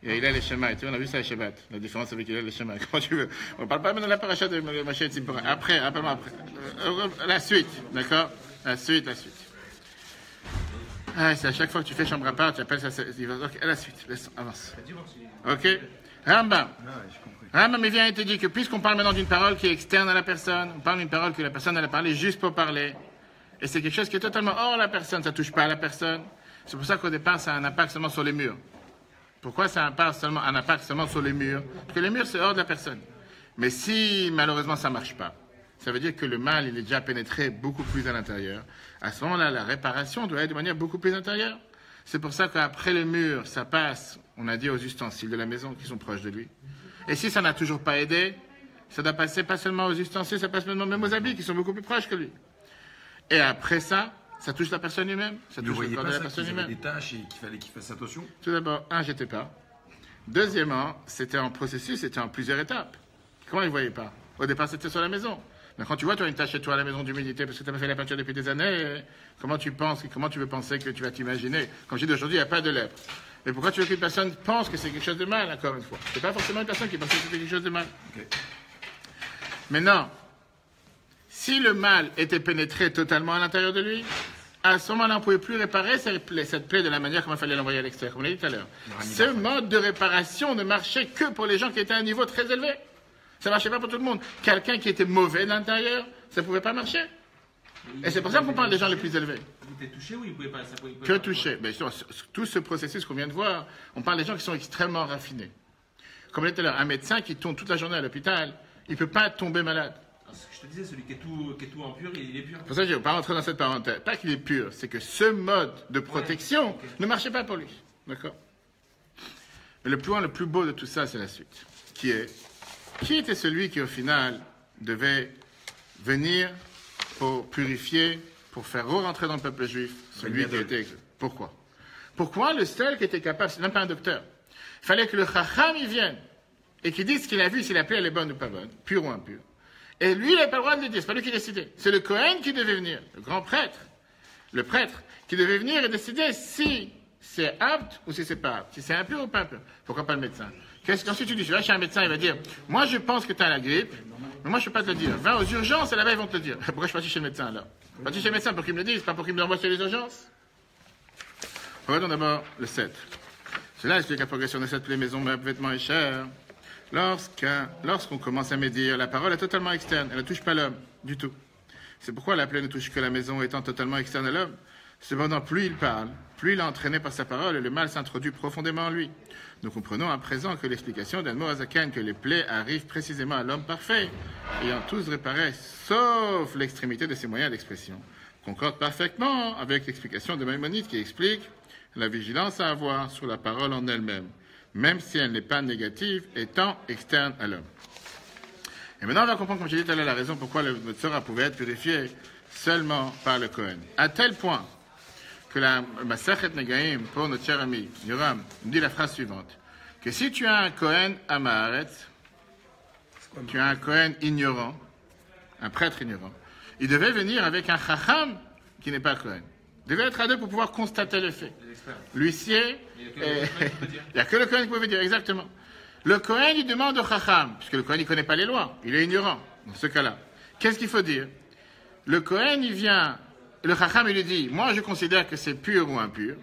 Et il a les schémas. On a vu ça à Shabbat. La différence avec il a les schémas. Comment tu veux? On ne parle pas maintenant de la paracha de Moshe et Tzipora. Après, rappelle-moi après. La suite, d'accord? La suite. Ah, c'est à chaque fois que tu fais chambre à part, tu appelles ça. Ok, la suite, laisse, avance. Ok? Rambam. Rambam, il vient et te dit que puisqu'on parle maintenant d'une parole qui est externe à la personne, on parle d'une parole que la personne elle a parlé juste pour parler, et c'est quelque chose qui est totalement hors la personne, ça ne touche pas à la personne. C'est pour ça qu'au départ, ça a un impact seulement sur les murs. Pourquoi ça a un impact seulement sur les murs? Parce que les murs, c'est hors de la personne. Mais si malheureusement ça ne marche pas, ça veut dire que le mal, il est déjà pénétré beaucoup plus à l'intérieur. À ce moment-là, la réparation doit être de manière beaucoup plus intérieure. C'est pour ça qu'après le mur, ça passe, on a dit, aux ustensiles de la maison qui sont proches de lui. Et si ça n'a toujours pas aidé, ça doit passer pas seulement aux ustensiles, ça passe même aux habits qui sont beaucoup plus proches que lui. Et après ça, ça touche la personne lui-même. Ça touche le corps de la personne lui-même. Il y avait des tâches et qu'il fallait qu'il fasse attention. Tout d'abord, j'étais pas. Deuxièmement, c'était en processus, c'était en plusieurs étapes. Comment il ne voyait pas? Au départ, c'était sur la maison. Mais quand tu vois, tu as une tâche chez toi à la maison d'humidité parce que tu n'as pas fait la peinture depuis des années, comment tu veux penser que tu vas t'imaginer? Comme je dis aujourd'hui, il n'y a pas de lèpre. Mais pourquoi tu veux qu'une personne pense que c'est quelque chose de mal, encore une fois? C'est pas forcément une personne qui pense que c'est quelque chose de mal. Okay. Maintenant, si le mal était pénétré totalement à l'intérieur de lui, à ce moment-là, on ne pouvait plus réparer cette plaie de la manière comme il fallait l'envoyer à l'extérieur, comme on l'a dit tout à l'heure. Ce mode de réparation ne marchait que pour les gens qui étaient à un niveau très élevé. Ça ne marchait pas pour tout le monde. Quelqu'un qui était mauvais de l'intérieur, ça ne pouvait pas marcher. Et c'est pour ça qu'on parle des gens les plus élevés. Il était touché ou il ne pouvait pas? Que touché. Mais sur tout ce processus qu'on vient de voir, on parle des gens qui sont extrêmement raffinés. Comme on dit tout à l'heure, un médecin qui tourne toute la journée à l'hôpital, il ne peut pas tomber malade. Je te disais, celui qui est tout impur, il est pur. Pour ça, je ne vais pas rentrer dans cette parenthèse. Pas qu'il est pur, c'est que ce mode de protection ne marchait pas pour lui. D'accord? Mais le point le plus beau de tout ça, c'est la suite. Qui était celui qui, au final, devait venir pour purifier, pour faire re-rentrer dans le peuple juif? Celui qui était... Pourquoi le seul qui était capable, c'est même pas un docteur. Il fallait que le chacham y vienne et qu'il dise ce qu'il a vu, si la plaie elle est bonne ou pas bonne, pure ou impure. Et lui, il n'avait pas le droit de le dire, c'est pas lui qui décidait. C'est le Kohen qui devait venir, le grand prêtre, le prêtre, qui devait venir et décider si c'est apte ou si c'est pas apte, si c'est impur ou pas impur. Pourquoi pas le médecin? Qu'ensuite tu dis, je vais chez un médecin, il va dire, moi je pense que tu as la grippe, mais moi je ne peux pas te le dire. Va aux urgences et là-bas ils vont te le dire. Pourquoi je suis parti chez le médecin alors? Je suis parti chez le médecin pour qu'il me le dise, pas pour qu'il me l'envoie chez les urgences. Regardons d'abord le 7. Cela explique la progression de cette plaie, maison, meubles, vêtements et chair. Lorsqu'on commence à médire, la parole est totalement externe, elle ne touche pas l'homme du tout. C'est pourquoi la plaie ne touche que la maison étant totalement externe à l'homme. Cependant, plus il parle, plus il est entraîné par sa parole et le mal s'introduit profondément en lui. Nous comprenons à présent que l'explication d'Admor Azaken que les plaies arrivent précisément à l'homme parfait, ayant tous réparé, sauf l'extrémité de ses moyens d'expression, concorde parfaitement avec l'explication de Maïmonide qui explique la vigilance à avoir sur la parole en elle-même, même si elle n'est pas négative, étant externe à l'homme. Et maintenant, on va comprendre, comme j'ai dit tout à l'heure, la raison pourquoi le Tzora pouvait être purifié seulement par le Kohen. À tel point que la Masachet Negaim, pour notre cher ami Yoram, nous dit la phrase suivante. que si tu as un Kohen Amaharet, tu as un Kohen ignorant, un prêtre ignorant, il devait venir avec un Chacham qui n'est pas Kohen. Il devait être à deux pour pouvoir constater les faits. L'huissier, il n'y a que le Kohen qui pouvait dire, exactement. Le Kohen, il demande au Chacham, puisque le Kohen, il ne connaît pas les lois, il est ignorant, dans ce cas-là. Qu'est-ce qu'il faut dire? Le Kohen, il vient, le Chacham, il lui dit, moi, je considère que c'est pur ou impur.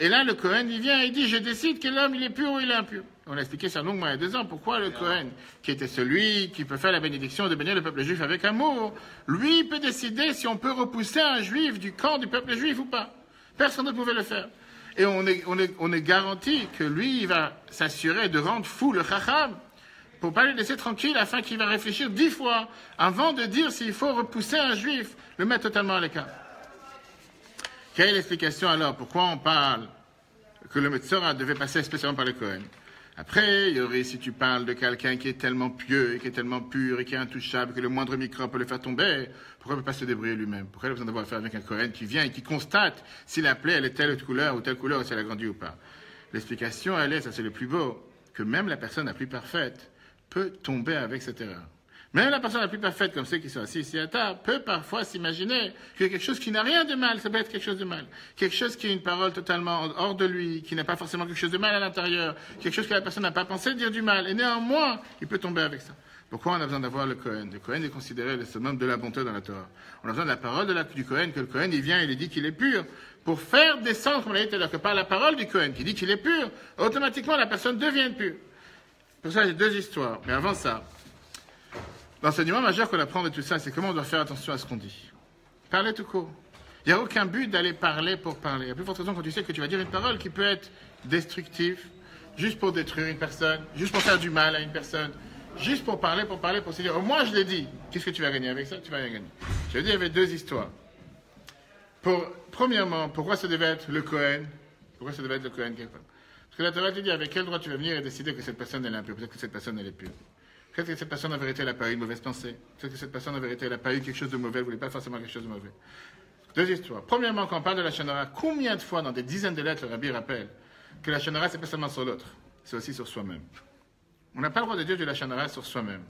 Et là, le Kohen, il vient et il dit, je décide que l'homme, il est pur ou il est impur. On a expliqué ça longuement il y a 2 ans. Pourquoi le Kohen, qui était celui qui peut faire la bénédiction de bénir le peuple juif avec amour, lui, il peut décider si on peut repousser un juif du camp du peuple juif ou pas. Personne ne pouvait le faire. Et on est garanti que lui, il va s'assurer de rendre fou le Chacham pour ne pas le laisser tranquille afin qu'il va réfléchir 10 fois avant de dire s'il faut repousser un juif, le mettre totalement à l'écart. Quelle est l'explication alors? Pourquoi on parle que le Metzora devait passer spécialement par le Kohen? Après, il y aurait, si tu parles de quelqu'un qui est tellement pieux, et qui est tellement pur, et qui est intouchable, que le moindre microbe peut le faire tomber, pourquoi il ne peut pas se débrouiller lui-même? Pourquoi il a besoin d'avoir affaire avec un Kohen qui vient et qui constate si la plaie, elle est telle couleur, ou si elle a grandi ou pas? L'explication, elle est, ça c'est le plus beau, que même la personne la plus parfaite peut tomber avec cette erreur. Même la personne la plus parfaite, comme ceux qui sont assis ici à table, peut parfois s'imaginer qu'il y a quelque chose qui n'a rien de mal, ça peut être quelque chose de mal. Quelque chose qui est une parole totalement hors de lui, qui n'a pas forcément quelque chose de mal à l'intérieur, quelque chose que la personne n'a pas pensé dire du mal, et néanmoins, il peut tomber avec ça. Pourquoi on a besoin d'avoir le Kohen? Le Kohen est considéré le summum de la bonté dans la Torah. On a besoin de la parole du Kohen, que le Kohen, il vient et il dit qu'il est pur, pour faire descendre, comme on l'a dit tout à l'heure, que par la parole du Kohen, qui dit qu'il est pur, automatiquement la personne devient pure. Pour ça, j'ai 2 histoires. Mais avant ça, l'enseignement majeur qu'on apprend de tout ça, c'est comment on doit faire attention à ce qu'on dit. Parler tout court. Il n'y a aucun but d'aller parler pour parler. Il y a plus forte raison quand tu sais que tu vas dire une parole qui peut être destructive, juste pour détruire une personne, juste pour faire du mal à une personne, juste pour parler, pour se dire, oh, moi je l'ai dit, qu'est-ce que tu vas gagner avec ça? Tu vas rien gagner. Je dis, il y avait 2 histoires. Premièrement, pourquoi ça devait être le Kohen? Pourquoi ça devait être le Kohen quelque part? Parce que la Torah te dit, avec quel droit tu vas venir et décider que cette personne est impure? Peut-être que cette personne elle est pure. Peut-être que cette personne, en vérité, elle n'a pas eu une mauvaise pensée. Peut-être que cette personne, en vérité, elle n'a pas eu quelque chose de mauvais, elle ne voulait pas forcément quelque chose de mauvais. 2 histoires. Premièrement, quand on parle de la Shonara, combien de fois, dans des dizaines de lettres, le Rabbi rappelle que la Shonara, c'est pas seulement sur l'autre, c'est aussi sur soi-même. On n'a pas le droit de dire de la Shonara sur soi-même.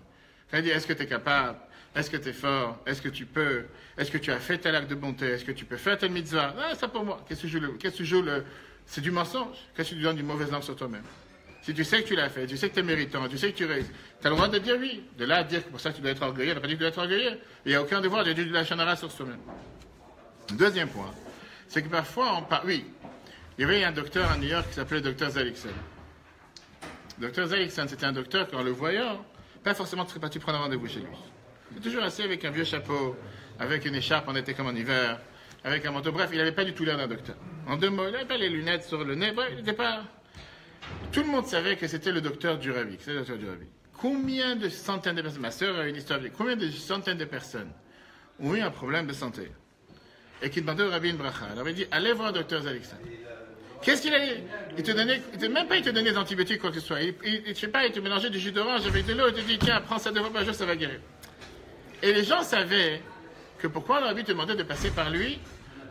Quand il dit, est-ce que tu es capable? Est-ce que tu es fort? Est-ce que tu peux? Est-ce que tu as fait tel acte de bonté? Est-ce que tu peux faire tel mitzvah? Ah, ça pour moi. Qu'est-ce que tu joues le... C'est du mensonge. Qu'est-ce que tu donnes du mauvais nom sur toi-même? Si tu sais que tu l'as fait, tu sais que tu es méritant, tu sais que tu réussis, tu as le droit de dire oui. De là à dire que pour ça tu dois être orgueilleux, on n'a pas dit que tu dois être orgueilleux. Il n'y a aucun devoir de dire de la Shonara sur soi-même. Deuxième point, c'est que parfois on parle. Oui, il y avait un docteur à New York qui s'appelait le docteur Zelikson. Le docteur Zelikson, c'était un docteur qu'en le voyant, pas forcément tu serais parti prendre un rendez-vous chez lui. Il était toujours assis avec un vieux chapeau, avec une écharpe en été comme en hiver, avec un manteau. Bref, il n'avait pas du tout l'air d'un docteur. En 2 mots, il n'avait pas les lunettes sur le nez, bref, il n'était pas. Tout le monde savait que c'était le docteur Duravi. Combien de centaines de personnes, ma sœur a une histoire, combien de centaines de personnes ont eu un problème de santé et qui demandaient au Rabbi une bracha? Alors il dit, allez voir le docteur Zelikson. Qu'est-ce qu'il allait? Il te donnait, même pas il te donnait des antibiotiques, quoi que ce soit. Je sais pas, il te mélangeait du jus d'orange avec de l'eau, il te dit, tiens, prends ça 2 fois par jour, ça va guérir. Et les gens savaient que pourquoi le Rabbi te demandait de passer par lui?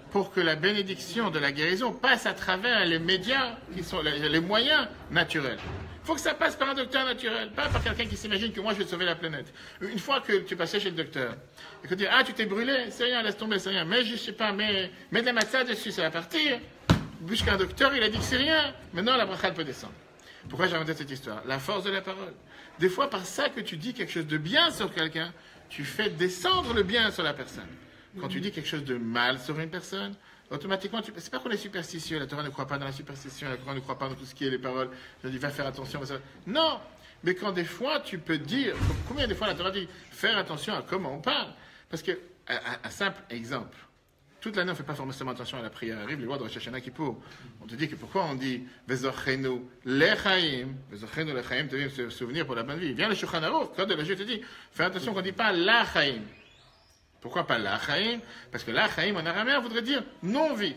Pour que la bénédiction de la guérison passe à travers les médias qui sont les moyens naturels. Il faut que ça passe par un docteur naturel, pas par quelqu'un qui s'imagine que moi je vais sauver la planète. Une fois que tu passais chez le docteur, et que tu dis, ah tu t'es brûlé, c'est rien, laisse tomber, c'est rien, mais je sais pas, mets de la matzah dessus, ça va partir. Puisqu'un docteur il a dit que c'est rien, maintenant la bracha peut descendre. Pourquoi j'ai inventé cette histoire? La force de la parole. Des fois par ça que tu dis quelque chose de bien sur quelqu'un, tu fais descendre le bien sur la personne. Quand tu dis quelque chose de mal sur une personne, automatiquement, c'est pas qu'on est superstitieux, la Torah ne croit pas dans la superstition, la Torah ne croit pas dans tout ce qui est les paroles, je dis va faire attention, non, mais quand des fois tu peux dire, combien de fois la Torah dit faire attention à comment on parle, parce que, un simple exemple, toute l'année on ne fait pas forcément attention à la prière, arrive les lois de Rosh Hashanah Kippour, on te dit que pourquoi on dit Vezochenu lechaim, Vezochenu lechaim, tu viens se souvenir pour la bonne vie, viens le Shulchan Aruch, code de la Juge te dit, fais attention qu'on ne dit pas lachaim. Pourquoi pas l'Achaïm? Parce que l'Achaïm en araméen voudrait dire non-vie.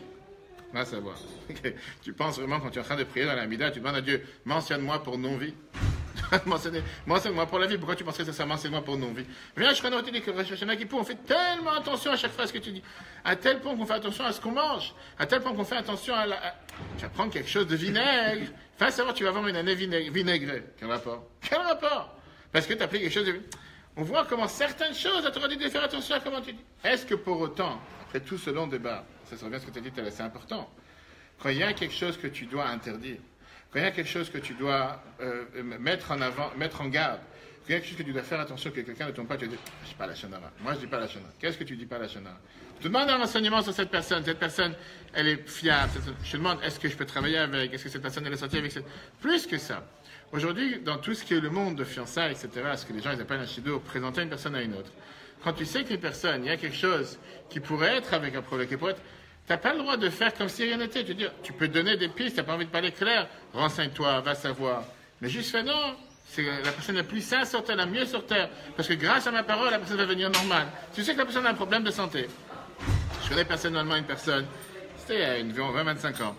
Va savoir. Tu penses vraiment quand tu es en train de prier dans la Mida, tu demandes à Dieu, mentionne-moi pour non-vie. Mentionne-moi pour la vie. Pourquoi tu penserais que ça mentionne-moi pour non-vie? Viens, je connais dit que Rosh Hashanah Kippour, on fait tellement attention à chaque phrase que tu dis. À tel point qu'on fait attention à ce qu'on mange. À tel point qu'on fait attention à la... Tu vas prendre quelque chose de vinaigre. Enfin, savoir, tu vas avoir une année vinaigrée. Quel rapport? Quel rapport? Parce que tu as pris quelque chose de... On voit comment certaines choses, la Torah dit de faire attention à comment tu dis. Est-ce que pour autant, après tout ce long débat, ça se revient à ce que tu as dit, c'est important, quand il y a quelque chose que tu dois interdire, quand il y a quelque chose que tu dois mettre en avant, mettre en garde, quand il y a quelque chose que tu dois faire attention que quelqu'un ne tombe pas, tu dis, je dis pas la shonara. Moi, je dis pas la shonara. Qu'est-ce que tu dis pas la shonara? Je te demande un renseignement sur cette personne, elle est fiable. Je te demande, est-ce que je peux travailler avec, est-ce que cette personne, elle est sortie avec cette... Plus que ça. Aujourd'hui, dans tout ce qui est le monde de fiançailles, etc., ce que les gens ils appellent un shidur, présenter une personne à une autre. Quand tu sais qu'une personne, il y a quelque chose qui pourrait être avec un problème, qui pourrait être... Tu n'as pas le droit de faire comme si rien n'était. Tu peux donner des pistes, tu n'as pas envie de parler clair. Renseigne-toi, va savoir. Mais juste fais non. C'est la personne la plus saine sur terre, la mieux sur terre. Parce que grâce à ma parole, la personne va devenir normale. Tu sais que la personne a un problème de santé. Je connais personnellement une personne, c'était il y a environ 20-25 ans,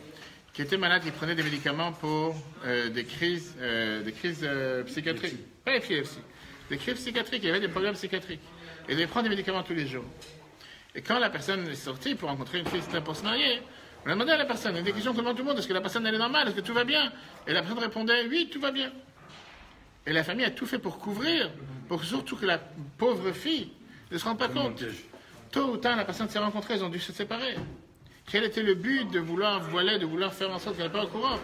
qui était malade, qui prenait des médicaments pour des crises psychiatriques. Pas épilepsie. Des crises psychiatriques, il y avait des problèmes psychiatriques. Et il devait prendre des médicaments tous les jours. Et quand la personne est sortie pour rencontrer une fille, c'était pour se marier, on a demandé à la personne, il y a des questions que demande tout le monde, est-ce que la personne elle est normale, est-ce que tout va bien? Et la personne répondait, oui, tout va bien. Et la famille a tout fait pour couvrir, pour surtout que la pauvre fille ne se rende pas compte. Tôt ou tard, la personne s'est rencontrée, ils ont dû se séparer. Quel était le but de vouloir voiler, de vouloir faire en sorte qu'elle n'est pas au courant?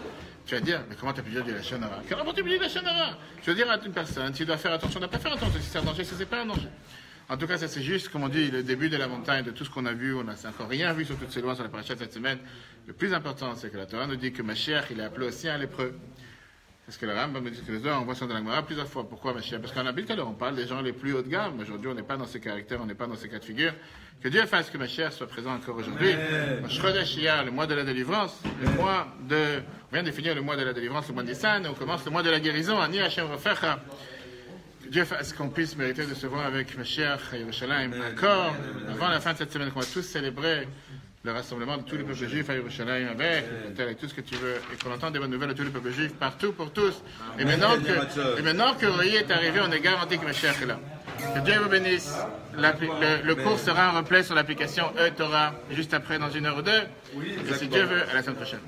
Tu vas dire, mais comment tu as pu dire de la shonara? Comment tu peux dire de la shonara? Je veux dire à une personne, tu dois faire attention, ne pas faire attention, si c'est un danger, si c'est pas un danger. En tout cas, ça c'est juste, comme on dit, le début de la montagne, de tout ce qu'on a vu. On n'a encore rien vu sur toutes ces lois, sur la paracha de cette semaine. Le plus important, c'est que la Torah nous dit que Mashiach, il est appelé aussi un lépreux. Parce que le Rambam me dit que les autres, on voit ça dans la Gemara plusieurs fois. Pourquoi Mashiach? Parce qu'en habitude, alors on parle des gens les plus haut de gamme. Aujourd'hui, on n'est pas dans ces caractères, on n'est pas dans ces cas de figure. Que Dieu fasse que Mashiach soit présent encore aujourd'hui. Chodesh Iyar, le mois de la délivrance, on vient de finir le mois de la délivrance, le mois de Nissan, et on commence le mois de la guérison, Ani Hashem Rafecha. Dieu fasse qu'on puisse mériter de se voir avec Mashiach à Yerushalayim encore avant la fin de cette semaine, qu'on va tous célébrer le rassemblement de tous les peuples juifs à Yerushalayim avec tout ce que tu veux, et qu'on entende des bonnes nouvelles de tous les peuples juifs partout pour tous. Et maintenant que Roy est arrivé, on est garanti que Mashiach est là. Que Dieu vous bénisse. Le cours sera en replay sur l'application E-Torah juste après, dans 1 heure ou 2. Et si Dieu veut, à la semaine prochaine.